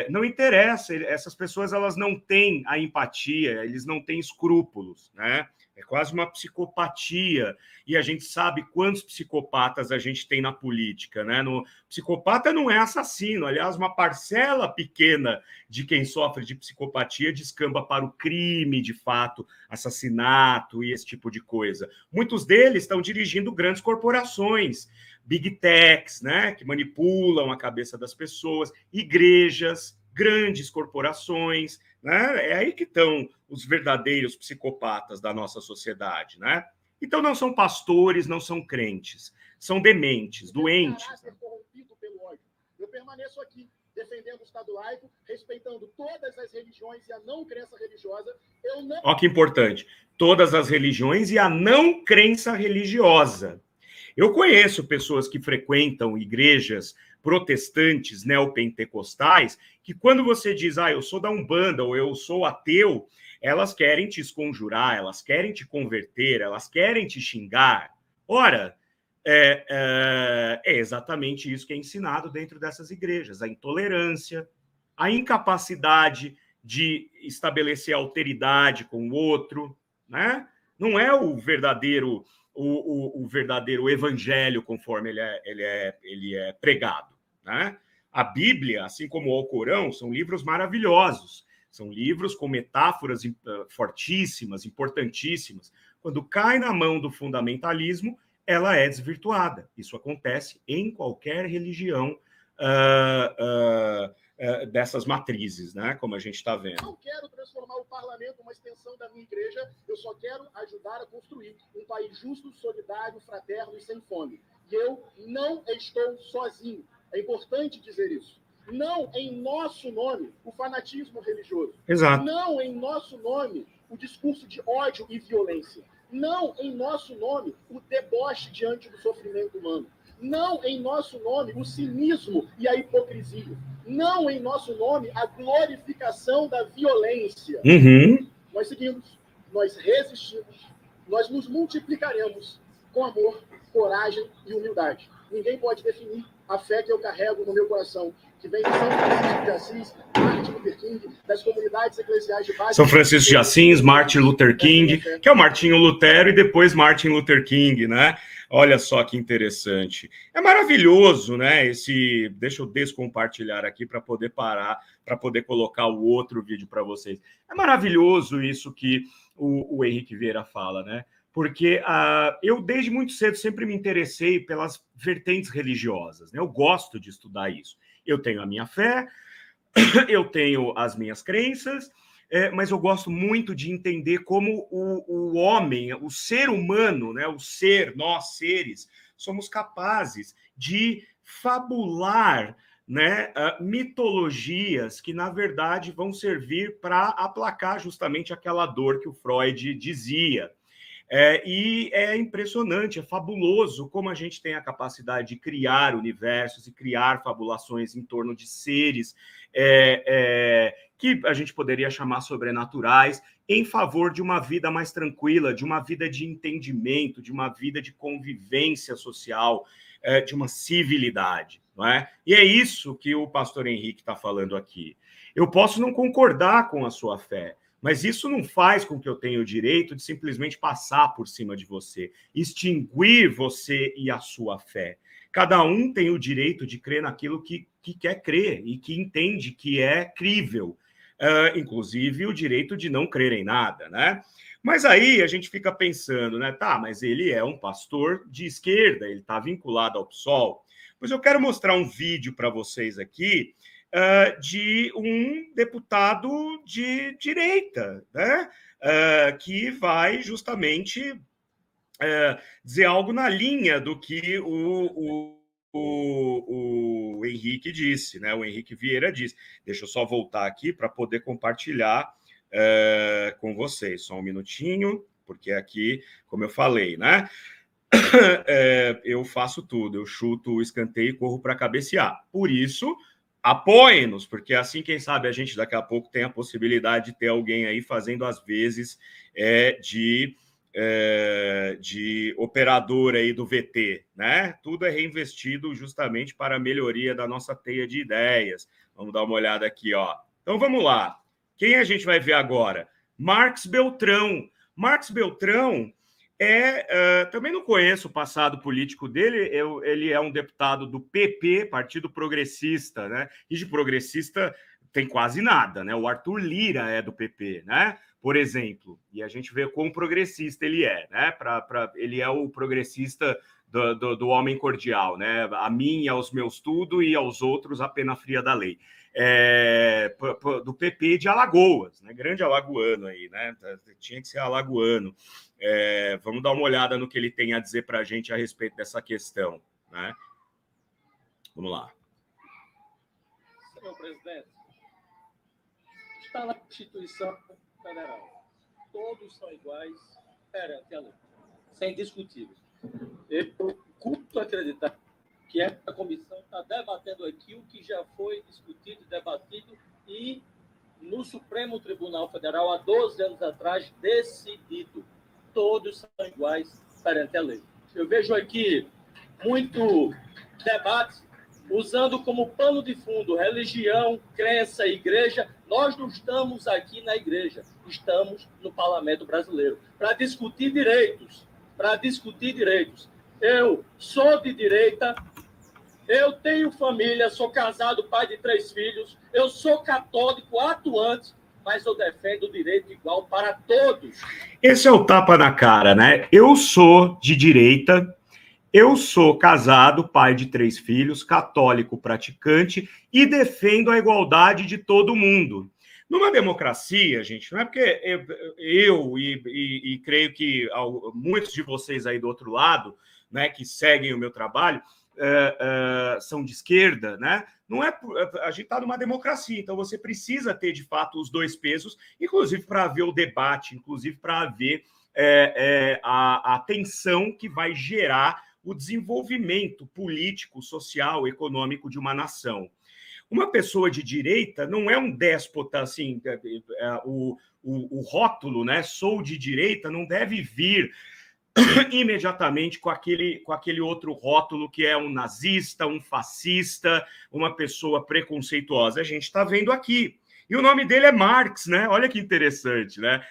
não interessa, essas pessoas elas não têm a empatia, eles não têm escrúpulos, né? É quase uma psicopatia, e a gente sabe quantos psicopatas a gente tem na política, né? Psicopata não é assassino, aliás, uma parcela pequena de quem sofre de psicopatia descamba para o crime, de fato, assassinato e esse tipo de coisa. Muitos deles estão dirigindo grandes corporações, big techs, né? Que manipulam a cabeça das pessoas, igrejas, grandes corporações, né? É aí que estão os verdadeiros psicopatas da nossa sociedade, né? Então não são pastores, não são crentes, são dementes, doentes. Ser corrompido pelo ódio. Eu permaneço aqui defendendo o Estado laico, respeitando todas as religiões e a não crença religiosa. Olha que importante, todas as religiões e a não crença religiosa. Eu conheço pessoas que frequentam igrejas protestantes, neopentecostais, que quando você diz, eu sou da Umbanda ou eu sou ateu, elas querem te esconjurar, elas querem te converter, elas querem te xingar. Ora, é exatamente isso que é ensinado dentro dessas igrejas, a intolerância, a incapacidade de estabelecer alteridade com o outro, né? Não é o verdadeiro evangelho conforme ele é pregado, né? A Bíblia, assim como o Alcorão, são livros maravilhosos, são livros com metáforas fortíssimas, importantíssimas. Quando cai na mão do fundamentalismo, ela é desvirtuada. Isso acontece em qualquer religião dessas matrizes, né? Como a gente está vendo. Não quero transformar o parlamento numa extensão da minha igreja, eu só quero ajudar a construir um país justo, solidário, fraterno e sem fome. E eu não estou sozinho. É importante dizer isso. Não em nosso nome o fanatismo religioso. Exato. Não em nosso nome o discurso de ódio e violência. Não em nosso nome o deboche diante do sofrimento humano. Não em nosso nome o cinismo e a hipocrisia. Não em nosso nome a glorificação da violência. Nós seguimos, nós resistimos, nós nos multiplicaremos com amor, coragem e humildade. Ninguém pode definir a fé que eu carrego no meu coração, que vem de São Francisco de Assis, Martin Luther King, das comunidades eclesiais de base. São Francisco de Assis, Martin Luther King, que é o Martinho Lutero e depois Martin Luther King, né? Olha só que interessante. É maravilhoso, né? Deixa eu descompartilhar aqui para poder parar, para poder colocar o outro vídeo para vocês. É maravilhoso isso que o Henrique Vieira fala, né? Porque eu, desde muito cedo, sempre me interessei pelas vertentes religiosas, né? Eu gosto de estudar isso. Eu tenho a minha fé, eu tenho as minhas crenças, mas eu gosto muito de entender como o homem, o ser humano, né? Nós seres, somos capazes de fabular, né, mitologias que, na verdade, vão servir para aplacar justamente aquela dor que o Freud dizia. E é impressionante, é fabuloso como a gente tem a capacidade de criar universos e criar fabulações em torno de seres que a gente poderia chamar sobrenaturais, em favor de uma vida mais tranquila, de uma vida de entendimento, de uma vida de convivência social, de uma civilidade. Não é? E é isso que o pastor Henrique está falando aqui. Eu posso não concordar com a sua fé, mas isso não faz com que eu tenha o direito de simplesmente passar por cima de você, extinguir você e a sua fé. Cada um tem o direito de crer naquilo que quer crer e que entende que é crível. Inclusive o direito de não crer em nada, né? Mas aí a gente fica pensando, né? Tá, mas ele é um pastor de esquerda, ele está vinculado ao PSOL. Pois eu quero mostrar um vídeo para vocês aqui de um deputado de direita, né? Que vai justamente dizer algo na linha do que o Henrique disse, né? O Henrique Vieira disse. Deixa eu só voltar aqui para poder compartilhar com vocês. Só um minutinho, porque aqui, como eu falei, né? Eu faço tudo, eu chuto o escanteio e corro para cabecear. Por isso, apoiem-nos, porque assim, quem sabe, a gente daqui a pouco tem a possibilidade de ter alguém aí fazendo as vezes de operador aí do VT, né? Tudo é reinvestido justamente para a melhoria da nossa teia de ideias. Vamos dar uma olhada aqui, ó. Então vamos lá. Quem a gente vai ver agora? Marcos Beltrão. Marcos Beltrão também não conheço o passado político dele. Ele é um deputado do PP, Partido Progressista, né? E de progressista tem quase nada, né? O Arthur Lira é do PP, né? Por exemplo, e a gente vê quão progressista ele é, né? Ele é o progressista do homem cordial, né? A mim e aos meus tudo e aos outros a pena fria da lei. Do PP de Alagoas, né? Grande alagoano aí, né? Tinha que ser alagoano. Vamos dar uma olhada no que ele tem a dizer para a gente a respeito dessa questão, né? Vamos lá. Senhor presidente, está na Constituição Federal. Todos são iguais perante a lei, sem discutíveis. Eu curto acreditar que essa comissão está debatendo aqui o que já foi discutido e debatido e no Supremo Tribunal Federal, há 12 anos atrás, decidido. Todos são iguais perante a lei. Eu vejo aqui muito debate usando como pano de fundo religião, crença, igreja. Nós não estamos aqui na igreja, estamos no Parlamento Brasileiro para discutir direitos, Eu sou de direita, eu tenho família, sou casado, pai de 3 filhos, eu sou católico atuante, mas eu defendo o direito igual para todos. Esse é o tapa na cara, né? Eu sou de direita, eu sou casado, pai de 3 filhos, católico praticante e defendo a igualdade de todo mundo. Numa democracia, gente, não é porque eu creio que muitos de vocês aí do outro lado, né, que seguem o meu trabalho, são de esquerda, né? Não é, a gente está numa democracia, então você precisa ter de fato os dois pesos, inclusive para haver o debate, inclusive para haver a tensão que vai gerar o desenvolvimento político, social, econômico de uma nação. Uma pessoa de direita não é um déspota, assim, o rótulo, né? Sou de direita, não deve vir imediatamente com aquele outro rótulo que é um nazista, um fascista, uma pessoa preconceituosa. A gente está vendo aqui. E o nome dele é Marx, né? Olha que interessante, né?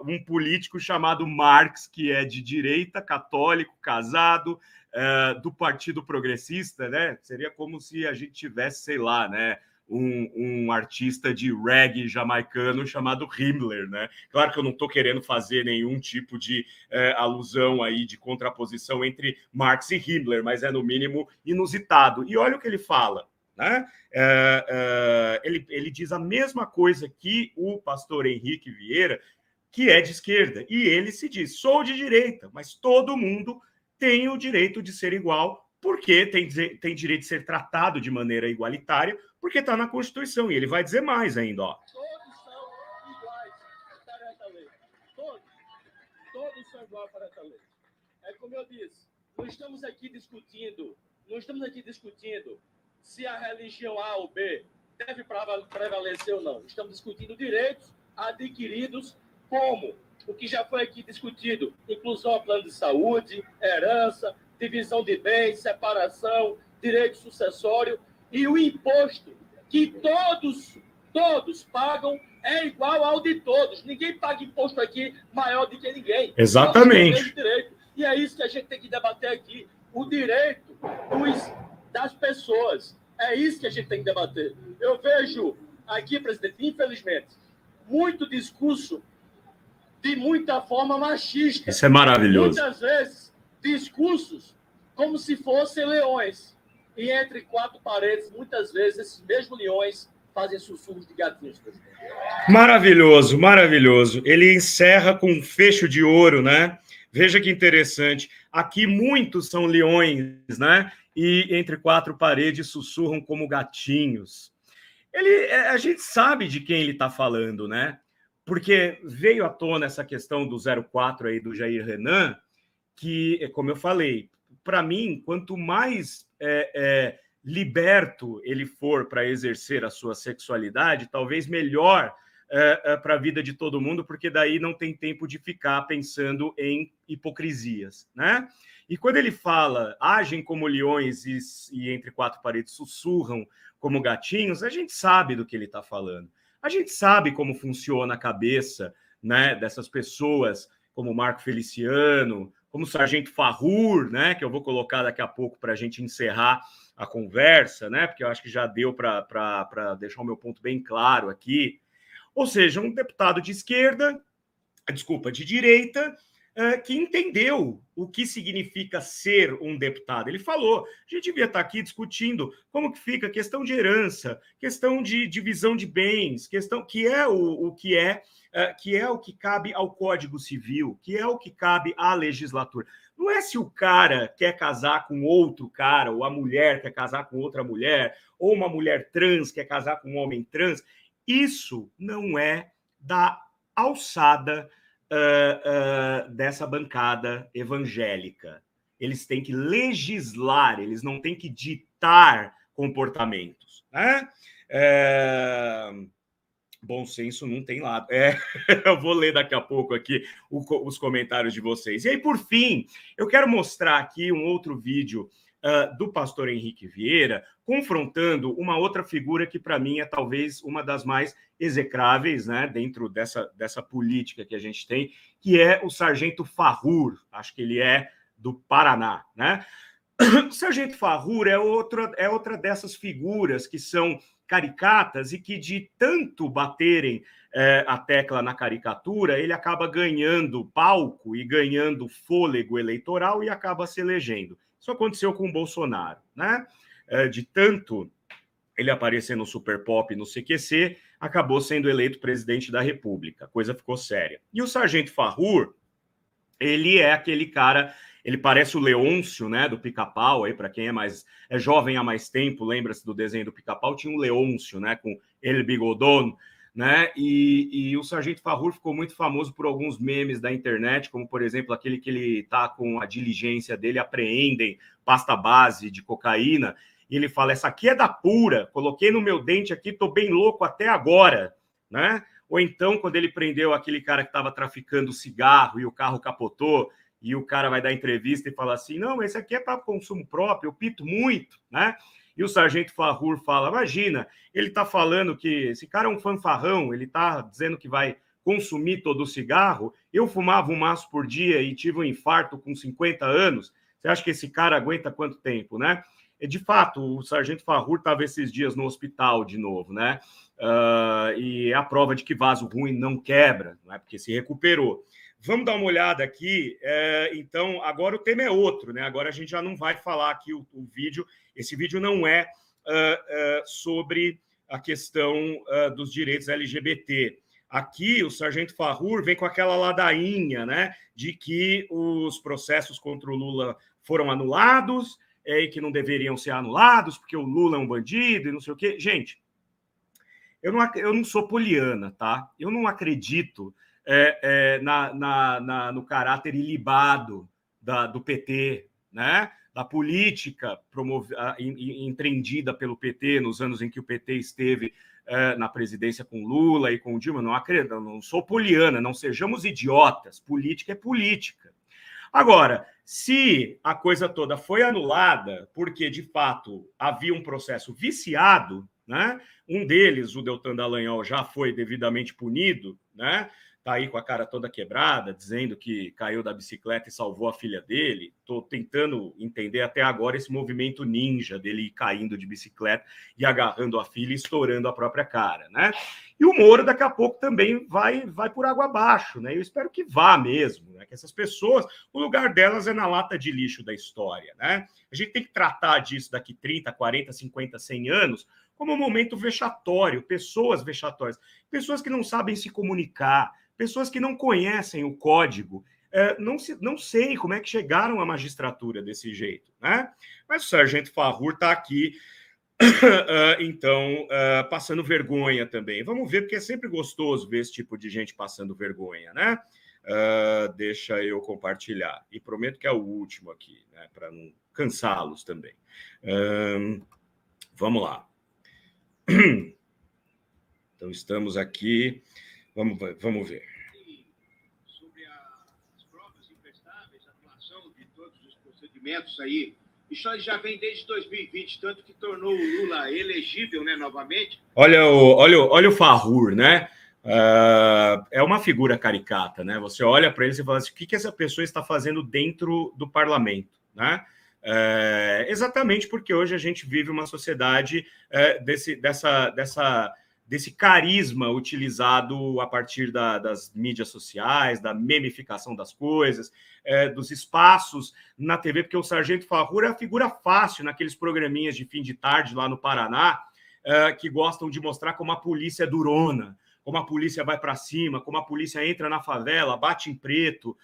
Um político chamado Marx, que é de direita, católico, casado, do Partido Progressista, né? Seria como se a gente tivesse, sei lá, né? Um artista de reggae jamaicano chamado Himmler, né? Claro que eu não estou querendo fazer nenhum tipo de alusão aí, de contraposição entre Marx e Himmler, mas é no mínimo inusitado. E olha o que ele fala, né? Ele diz a mesma coisa que o pastor Henrique Vieira, que é de esquerda, e ele se diz, sou de direita, mas todo mundo tem o direito de ser igual, porque tem direito de ser tratado de maneira igualitária, porque está na Constituição. E ele vai dizer mais ainda, ó. Todos são iguais perante a lei. Todos são iguais perante a lei. É como eu disse, não estamos aqui discutindo se a religião A ou B deve prevalecer ou não. Estamos discutindo direitos adquiridos como o que já foi aqui discutido: inclusão ao plano de saúde, herança, divisão de bens, separação, direito sucessório, e o imposto que todos pagam é igual ao de todos. Ninguém paga imposto aqui maior do que ninguém. Exatamente. E é isso que a gente tem que debater aqui, o direito das pessoas. É isso que a gente tem que debater. Eu vejo aqui, presidente, infelizmente, muito discurso de muita forma machista. Isso é maravilhoso. Muitas vezes, discursos como se fossem leões. E entre quatro paredes, muitas vezes, esses mesmos leões fazem sussurros de gatinhos, presidente. Maravilhoso, maravilhoso. Ele encerra com um fecho de ouro, né? Veja que interessante. Aqui muitos são leões, né? E entre quatro paredes sussurram como gatinhos. A gente sabe de quem ele está falando, né? Porque veio à tona essa questão do 04 aí do Jair Renan, que, como eu falei, para mim, quanto mais liberto ele for para exercer a sua sexualidade, talvez melhor para a vida de todo mundo, porque daí não tem tempo de ficar pensando em hipocrisias, né? E quando ele fala, agem como leões e entre quatro paredes sussurram como gatinhos, a gente sabe do que ele está falando. A gente sabe como funciona a cabeça, né, dessas pessoas, como Marco Feliciano, como o Sargento Farrur, né, que eu vou colocar daqui a pouco para a gente encerrar a conversa, né, porque eu acho que já deu para deixar o meu ponto bem claro aqui. Ou seja, um deputado de esquerda, de direita, que entendeu o que significa ser um deputado. Ele falou, a gente devia estar aqui discutindo como que fica a questão de herança, questão de divisão de bens, questão que é o que cabe ao Código Civil, que é o que cabe à legislatura. Não é se o cara quer casar com outro cara, ou a mulher quer casar com outra mulher, ou uma mulher trans quer casar com um homem trans. Isso não é da alçada dessa bancada evangélica. Eles têm que legislar, eles não têm que ditar comportamentos, né? Bom senso não tem lado. Eu vou ler daqui a pouco aqui os comentários de vocês. E aí, por fim, eu quero mostrar aqui um outro vídeo do pastor Henrique Vieira, confrontando uma outra figura que, para mim, é talvez uma das mais execráveis, né, dentro dessa política que a gente tem, que é o Sargento Farrur. Acho que ele é do Paraná, né? O Sargento Farrur é outra dessas figuras que são caricatas e que, de tanto baterem a tecla na caricatura, ele acaba ganhando palco e ganhando fôlego eleitoral e acaba se elegendo. Isso aconteceu com o Bolsonaro, né? De tanto ele aparecer no Super Pop, no CQC, acabou sendo eleito presidente da República. A coisa ficou séria. E o Sargento Farrur, ele é aquele cara, ele parece o Leôncio, né, do Pica-Pau, aí para quem é jovem há mais tempo, lembra-se do desenho do Pica-Pau, tinha um Leôncio, né, com El Bigodon, né, e o Sargento Farrur ficou muito famoso por alguns memes da internet, como, por exemplo, aquele que ele tá com a diligência dele, apreendem pasta base de cocaína, e ele fala, essa aqui é da pura, coloquei no meu dente aqui, tô bem louco até agora, né? Ou então, quando ele prendeu aquele cara que estava traficando cigarro e o carro capotou, e o cara vai dar entrevista e fala assim, não, esse aqui é para consumo próprio, eu pito muito, né? E o Sargento Farrur fala, imagina, ele está falando que esse cara é um fanfarrão, ele está dizendo que vai consumir todo o cigarro, eu fumava um maço por dia e tive um infarto com 50 anos, você acha que esse cara aguenta quanto tempo, né? E, de fato, o Sargento Farrur estava esses dias no hospital de novo, né? E é a prova de que vaso ruim não quebra, não é? Porque se recuperou. Vamos dar uma olhada aqui. Então, agora o tema é outro, né? Agora a gente já não vai falar aqui o vídeo. Esse vídeo não é sobre a questão dos direitos LGBT. Aqui, o Sargento Farrur vem com aquela ladainha, né? De que os processos contra o Lula foram anulados, e que não deveriam ser anulados, porque o Lula é um bandido e não sei o quê. Gente, eu não sou poliana, tá? Eu não acredito no caráter ilibado do PT, né? Da política empreendida pelo PT nos anos em que o PT esteve na presidência com Lula e com Dilma. Não acredito, eu não sou poliana, não sejamos idiotas. Política é política. Agora, se a coisa toda foi anulada porque, de fato, havia um processo viciado, né? Um deles, o Deltan Dallagnol, já foi devidamente punido, né? Tá aí com a cara toda quebrada, dizendo que caiu da bicicleta e salvou a filha dele. Estou tentando entender até agora esse movimento ninja dele ir caindo de bicicleta e agarrando a filha e estourando a própria cara, né? E o Moro daqui a pouco também vai por água abaixo, né? Eu espero que vá mesmo, né? Que essas pessoas, o lugar delas é na lata de lixo da história, né? A gente tem que tratar disso daqui 30, 40, 50, 100 anos como um momento vexatório, pessoas vexatórias, pessoas que não sabem se comunicar, pessoas que não conhecem o código, não sei como é que chegaram à magistratura desse jeito, né? Mas o Sargento Farrur está aqui, então, passando vergonha também. Vamos ver, porque é sempre gostoso ver esse tipo de gente passando vergonha, né? Deixa eu compartilhar. E prometo que é o último aqui, né? Para não cansá-los também. Vamos lá. Então, estamos aqui. Vamos ver. Sobre as provas imprestáveis, a atuação de todos os procedimentos aí, isso já vem desde 2020, tanto que tornou o Lula elegível, né, novamente. Olha o Farrur, né? É uma figura caricata, né? Você olha para ele e fala assim, o que essa pessoa está fazendo dentro do parlamento, né? Exatamente porque hoje a gente vive uma sociedade desse carisma utilizado a partir das mídias sociais, da memificação das coisas, dos espaços na TV, porque o Sargento Farrur é a figura fácil naqueles programinhas de fim de tarde lá no Paraná, que gostam de mostrar como a polícia é durona, como a polícia vai para cima, como a polícia entra na favela, bate em preto,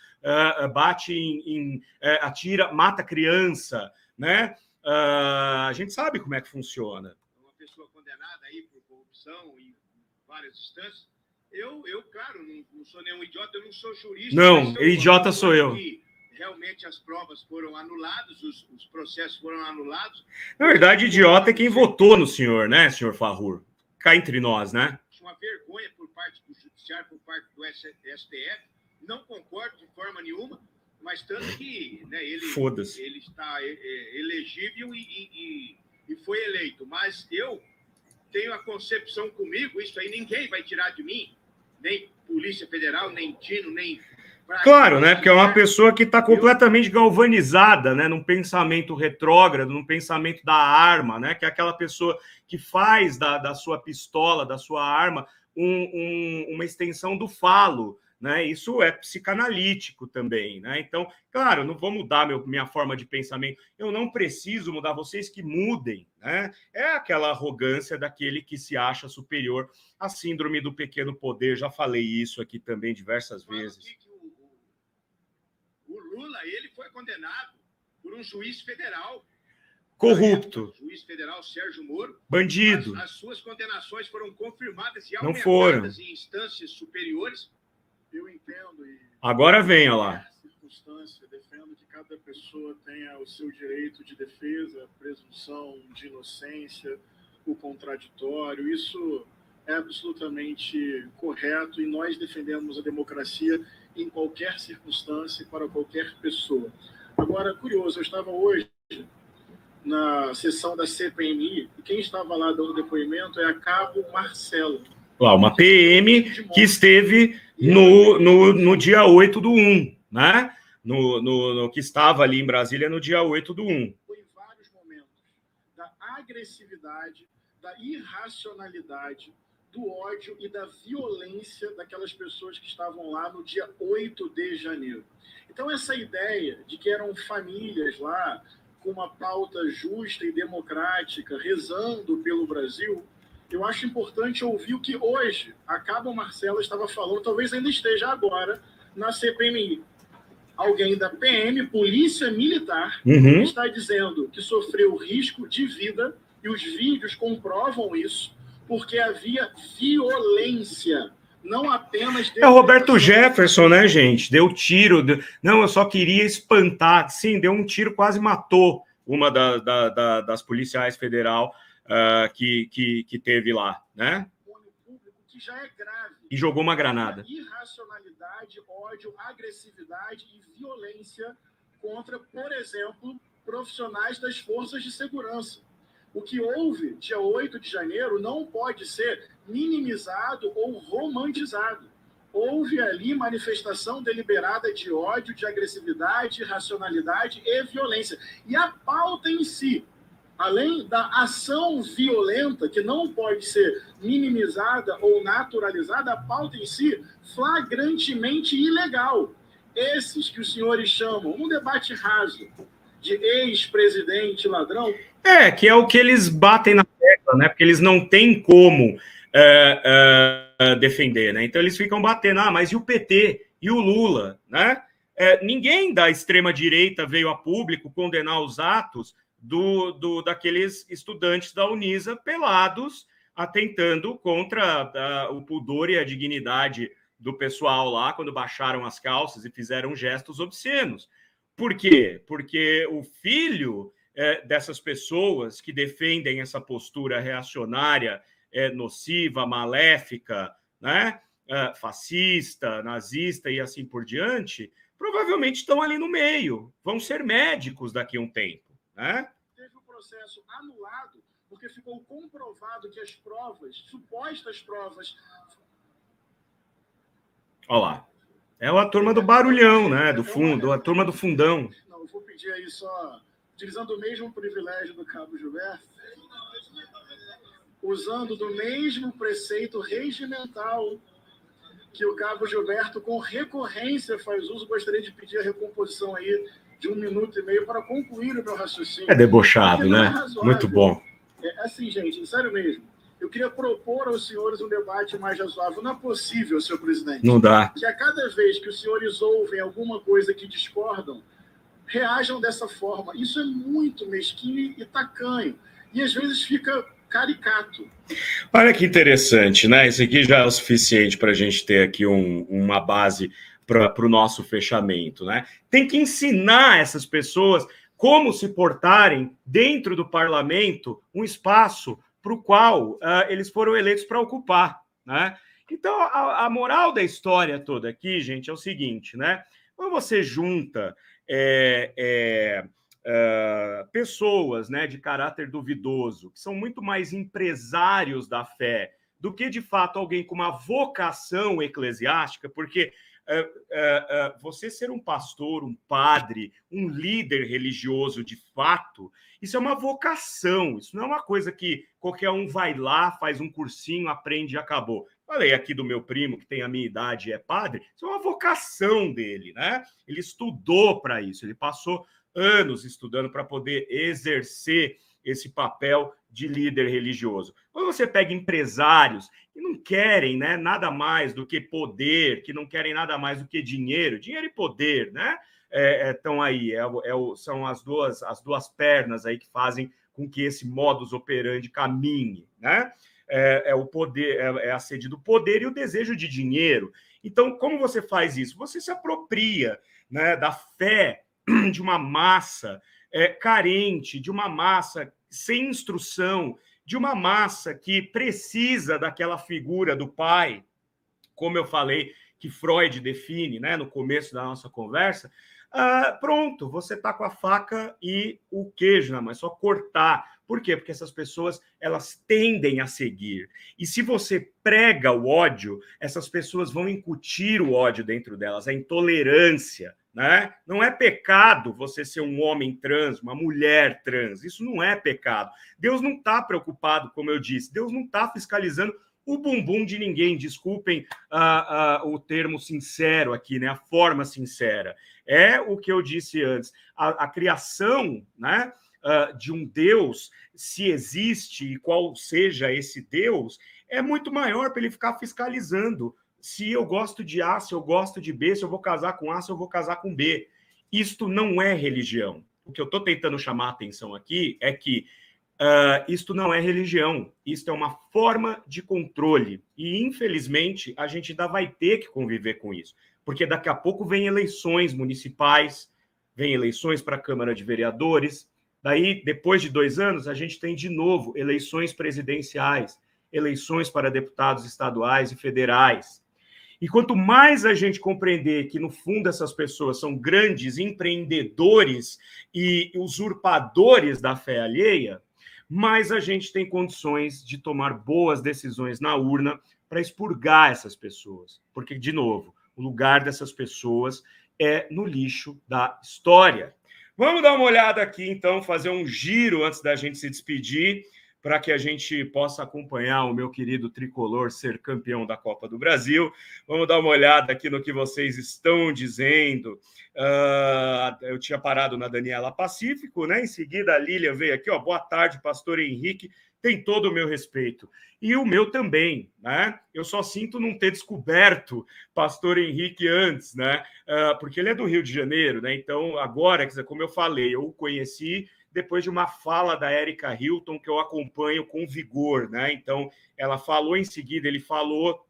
atira, mata criança, né? A gente sabe como é que funciona. Uma pessoa condenada aí por corrupção em várias instâncias. Eu claro, não sou nenhum idiota, eu não sou jurista. Não, idiota sou eu. Realmente as provas foram anuladas, os processos foram anulados. Na verdade, idiota é quem votou no senhor, né, senhor Farrur? Cá entre nós, né? Uma vergonha por parte do Judiciário, por parte do STF. Não concordo de forma nenhuma, mas tanto que, né, ele está elegível e foi eleito. Mas eu tenho a concepção comigo, isso aí ninguém vai tirar de mim, nem Polícia Federal, nem Dino, nem... Claro, né? Porque é uma pessoa que está completamente galvanizada, né? Num pensamento retrógrado, num pensamento da arma, né? Que é aquela pessoa que faz da sua pistola, da sua arma, uma extensão do falo, né? Isso é psicanalítico também, né? Então, claro, não vou mudar minha forma de pensamento, eu não preciso mudar, vocês que mudem, né? É aquela arrogância daquele que se acha superior, a síndrome do pequeno poder, já falei isso aqui também diversas vezes. O Lula, ele foi condenado por um juiz federal. Corrupto. Juiz federal Sérgio Moro. Bandido. As suas condenações foram confirmadas e não foram em instâncias superiores. Eu entendo. Agora venha lá. Circunstância, defendo que cada pessoa tenha o seu direito de defesa, presunção de inocência, o contraditório. Isso é absolutamente correto e nós defendemos a democracia em qualquer circunstância para qualquer pessoa. Agora, curioso, eu estava hoje na sessão da CPMI e quem estava lá dando depoimento é a Cabo Marcelo. Uma PM que esteve no dia 8/1, né? No que estava ali em Brasília no dia 8/1. Foi em vários momentos da agressividade, da irracionalidade, do ódio e da violência daquelas pessoas que estavam lá no dia 8 de janeiro. Então, essa ideia de que eram famílias lá com uma pauta justa e democrática, rezando pelo Brasil, eu acho importante ouvir o que hoje a Cabo Marcelo estava falando, talvez ainda esteja agora na CPMI. alguém da PM, Polícia Militar, está dizendo que sofreu risco de vida, e os vídeos comprovam isso, porque havia violência, não apenas... É o Roberto Jefferson, né, gente? Deu tiro. Não, eu só queria espantar. Sim, deu um tiro, quase matou uma das policiais federal que teve lá, né? Que já é grave. E jogou uma granada. Irracionalidade, ódio, agressividade e violência contra, por exemplo, profissionais das forças de segurança. O que houve dia 8 de janeiro não pode ser minimizado ou romantizado. Houve ali manifestação deliberada de ódio, de agressividade, irracionalidade e violência. E a pauta em si, além da ação violenta, que não pode ser minimizada ou naturalizada, a pauta em si, flagrantemente ilegal. Esses que os senhores chamam, um debate raso, de ex-presidente ladrão... Que é o que eles batem na tecla, né? Porque eles não têm como defender, né? Então eles ficam batendo, mas e o PT? E o Lula, né? Ninguém da extrema-direita veio a público condenar os atos daqueles estudantes da Unisa pelados, atentando contra o pudor e a dignidade do pessoal lá, quando baixaram as calças e fizeram gestos obscenos. Por quê? Porque o filho dessas pessoas que defendem essa postura reacionária, nociva, maléfica, né? Fascista, nazista e assim por diante, provavelmente estão ali no meio, vão ser médicos daqui a um tempo. Teve o processo anulado porque ficou comprovado que as provas, supostas provas... Olha lá. É a turma do barulhão, né? Do fundo, a turma do fundão. Não, eu vou pedir aí só, utilizando o mesmo privilégio do Cabo Gilberto, usando do mesmo preceito regimental que o Cabo Gilberto, com recorrência, faz uso, gostaria de pedir a recomposição aí de 1 minuto e meio para concluir o meu raciocínio. É debochado, né? Muito bom. Assim, gente, sério mesmo. Eu queria propor aos senhores um debate mais razoável. Não é possível, senhor presidente. Não dá. Que a cada vez que os senhores ouvem alguma coisa que discordam, reajam dessa forma. Isso é muito mesquinho e tacanho. E às vezes fica caricato. Olha que interessante, né? Isso aqui já é o suficiente para a gente ter aqui uma base para o nosso fechamento, né? Tem que ensinar essas pessoas como se portarem dentro do parlamento, um espaço para o qual eles foram eleitos para ocupar, né? Então, a moral da história toda aqui, gente, é o seguinte, né? Quando você junta pessoas, né, de caráter duvidoso, que são muito mais empresários da fé do que, de fato, alguém com uma vocação eclesiástica, porque você ser um pastor, um padre, um líder religioso de fato, isso é uma vocação, isso não é uma coisa que qualquer um vai lá, faz um cursinho, aprende e acabou. Falei aqui do meu primo, que tem a minha idade e é padre, isso é uma vocação dele, né? Ele estudou para isso, ele passou anos estudando para poder exercer esse papel de líder religioso. Quando você pega empresários que não querem, né, nada mais do que poder, que não querem nada mais do que dinheiro e poder, né? Estão aí, são as duas pernas aí que fazem com que esse modus operandi caminhe, né? O poder, a sede do poder e o desejo de dinheiro. Então, como você faz isso? Você se apropria, né, da fé de uma massa carente, de uma massa sem instrução, de uma massa que precisa daquela figura do pai, como eu falei, que Freud define, né, no começo da nossa conversa. Pronto, você está com a faca e o queijo na mão, é só cortar. Por quê? Porque essas pessoas, elas tendem a seguir. E se você prega o ódio, essas pessoas vão incutir o ódio dentro delas, a intolerância, né? Não é pecado você ser um homem trans, uma mulher trans, isso não é pecado. Deus não está preocupado, como eu disse, Deus não está fiscalizando o bumbum de ninguém, desculpem o termo sincero aqui, né? A forma sincera. É o que eu disse antes, a criação, né, de um Deus, se existe e qual seja esse Deus, é muito maior para ele ficar fiscalizando se eu gosto de A, se eu gosto de B, se eu vou casar com A, se eu vou casar com B. Isto não é religião. O que eu estou tentando chamar a atenção aqui é que isto não é religião, isto é uma forma de controle. E, infelizmente, a gente ainda vai ter que conviver com isso, porque daqui a pouco vem eleições municipais, vem eleições para a Câmara de Vereadores, daí, depois de 2 anos, a gente tem de novo eleições presidenciais, eleições para deputados estaduais e federais. E quanto mais a gente compreender que, no fundo, essas pessoas são grandes empreendedores e usurpadores da fé alheia, mais a gente tem condições de tomar boas decisões na urna para expurgar essas pessoas. Porque, de novo, o lugar dessas pessoas é no lixo da história. Vamos dar uma olhada aqui, então, fazer um giro antes da gente se despedir, para que a gente possa acompanhar o meu querido tricolor ser campeão da Copa do Brasil. Vamos dar uma olhada aqui no que vocês estão dizendo. Eu tinha parado na Daniela Pacífico, né? Em seguida, a Lília veio aqui, ó. Boa tarde, pastor Henrique. Tem todo o meu respeito. E o meu também, né? Eu só sinto não ter descoberto pastor Henrique antes, né? Porque ele é do Rio de Janeiro, né? Então, agora, quer dizer, como eu falei, eu o conheci depois de uma fala da Erika Hilton, que eu acompanho com vigor, né? Então, ela falou em seguida, ele falou,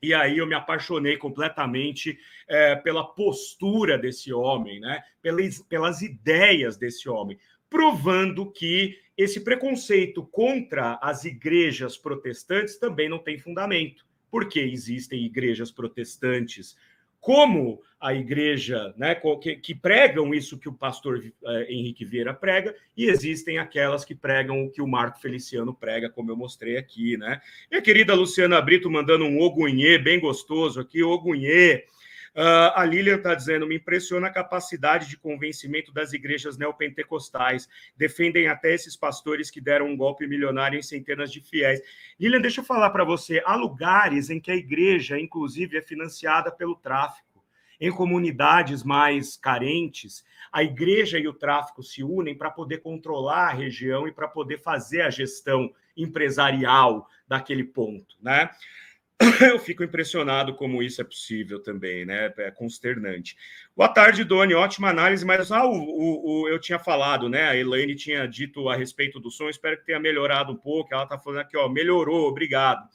e aí eu me apaixonei completamente pela postura desse homem, né? Pelas ideias desse homem, provando que esse preconceito contra as igrejas protestantes também não tem fundamento, porque existem igrejas protestantes como a igreja, né, que pregam isso que o pastor Henrique Vieira prega, e existem aquelas que pregam o que o Marco Feliciano prega, como eu mostrei aqui, né? E a querida Luciana Brito mandando um ogunhê bem gostoso aqui, ogunhê. A Lilian está dizendo, me impressiona a capacidade de convencimento das igrejas neopentecostais. Defendem até esses pastores que deram um golpe milionário em centenas de fiéis. Lilian, deixa eu falar para você, há lugares em que a igreja, inclusive, é financiada pelo tráfico. Em comunidades mais carentes, a igreja e o tráfico se unem para poder controlar a região e para poder fazer a gestão empresarial daquele ponto, né? Eu fico impressionado como isso é possível também, né? É consternante. Boa tarde, Doni. Ótima análise, mas eu tinha falado, né? A Elaine tinha dito a respeito do som, espero que tenha melhorado um pouco. Ela está falando aqui, ó, melhorou, obrigado.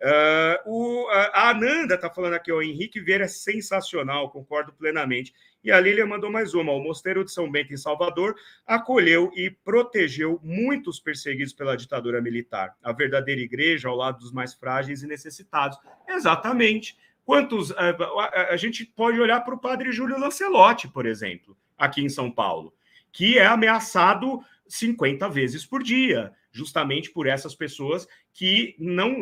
A Ananda está falando aqui, ó, Henrique Vieira é sensacional, concordo plenamente. E a Lília mandou mais uma. O Mosteiro de São Bento, em Salvador, acolheu e protegeu muitos perseguidos pela ditadura militar. A verdadeira igreja ao lado dos mais frágeis e necessitados. Exatamente. Quantos... A gente pode olhar para o padre Júlio Lancelotti, por exemplo, aqui em São Paulo, que é ameaçado 50 vezes por dia, justamente por essas pessoas que não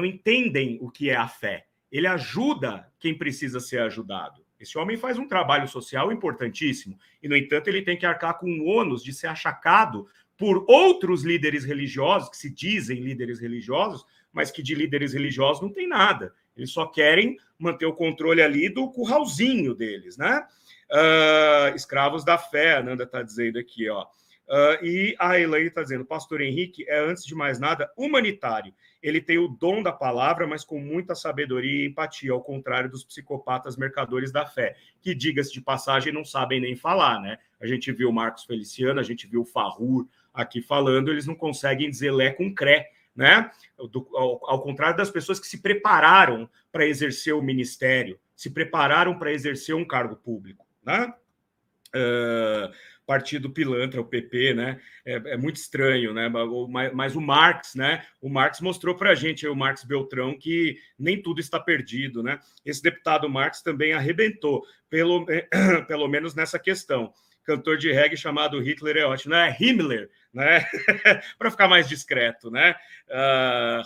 entendem o que é a fé. Ele ajuda quem precisa ser ajudado. Esse homem faz um trabalho social importantíssimo e, no entanto, ele tem que arcar com o ônus de ser achacado por outros líderes religiosos, que se dizem líderes religiosos, mas que de líderes religiosos não tem nada. Eles só querem manter o controle ali do curralzinho deles, né? Escravos da fé, a Nanda está dizendo aqui, ó. E a Elaine está dizendo, pastor Henrique é, antes de mais nada, humanitário. Ele tem o dom da palavra, mas com muita sabedoria e empatia, ao contrário dos psicopatas mercadores da fé, que, diga-se de passagem, não sabem nem falar, né? A gente viu o Marcos Feliciano, a gente viu o Farrur aqui falando, eles não conseguem dizer lé com cré, né? Ao contrário das pessoas que se prepararam para exercer o ministério, se prepararam para exercer um cargo público, né? Partido pilantra, o PP, né? É muito estranho, né? Mas o Marx, né? O Marx mostrou para a gente, o Marx Beltrão, que nem tudo está perdido, né? Esse deputado Marx também arrebentou, pelo menos nessa questão. Cantor de reggae chamado Hitler é ótimo, não é Himmler, né? Para ficar mais discreto, né?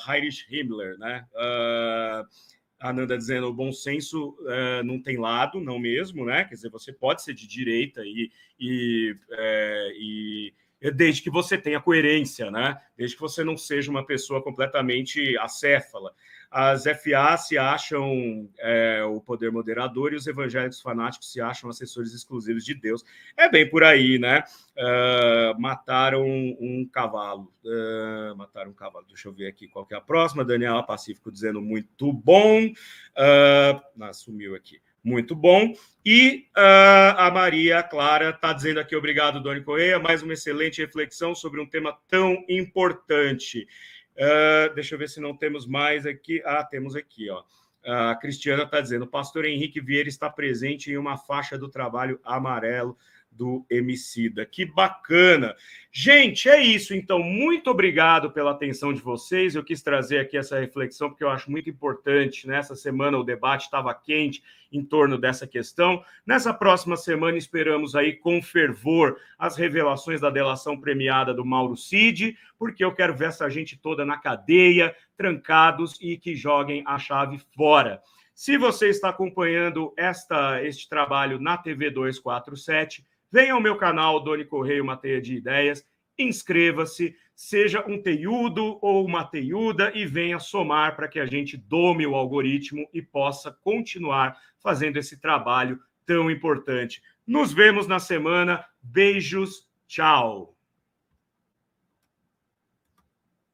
Heinrich Himmler, né? A Ananda dizendo, o bom senso não tem lado, não mesmo, né? Quer dizer, você pode ser de direita e desde que você tenha coerência, né? Desde que você não seja uma pessoa completamente acéfala. as FA se acham o poder moderador e os evangélicos fanáticos se acham assessores exclusivos de Deus. É bem por aí, né? Mataram um cavalo. Deixa eu ver aqui qual que é a próxima. Daniela Pacífico dizendo muito bom. Sumiu aqui. Muito bom. E a Maria Clara está dizendo aqui, obrigado, Doni Correia, mais uma excelente reflexão sobre um tema tão importante. Deixa eu ver se não temos mais aqui. Temos aqui, ó. A Cristiana está dizendo, o pastor Henrique Vieira está presente em uma faixa do trabalho amarelo do Emicida. Que bacana! Gente, é isso, então. Muito obrigado pela atenção de vocês. Eu quis trazer aqui essa reflexão, porque eu acho muito importante. Nessa semana o debate estava quente em torno dessa questão. Nessa próxima semana esperamos aí com fervor as revelações da delação premiada do Mauro Cid, porque eu quero ver essa gente toda na cadeia, trancados e que joguem a chave fora. Se você está acompanhando este trabalho na TV 247, venha ao meu canal, Doni Correia, uma teia de ideias, inscreva-se, seja um teiudo ou uma teiuda e venha somar para que a gente dome o algoritmo e possa continuar fazendo esse trabalho tão importante. Nos vemos na semana. Beijos, tchau!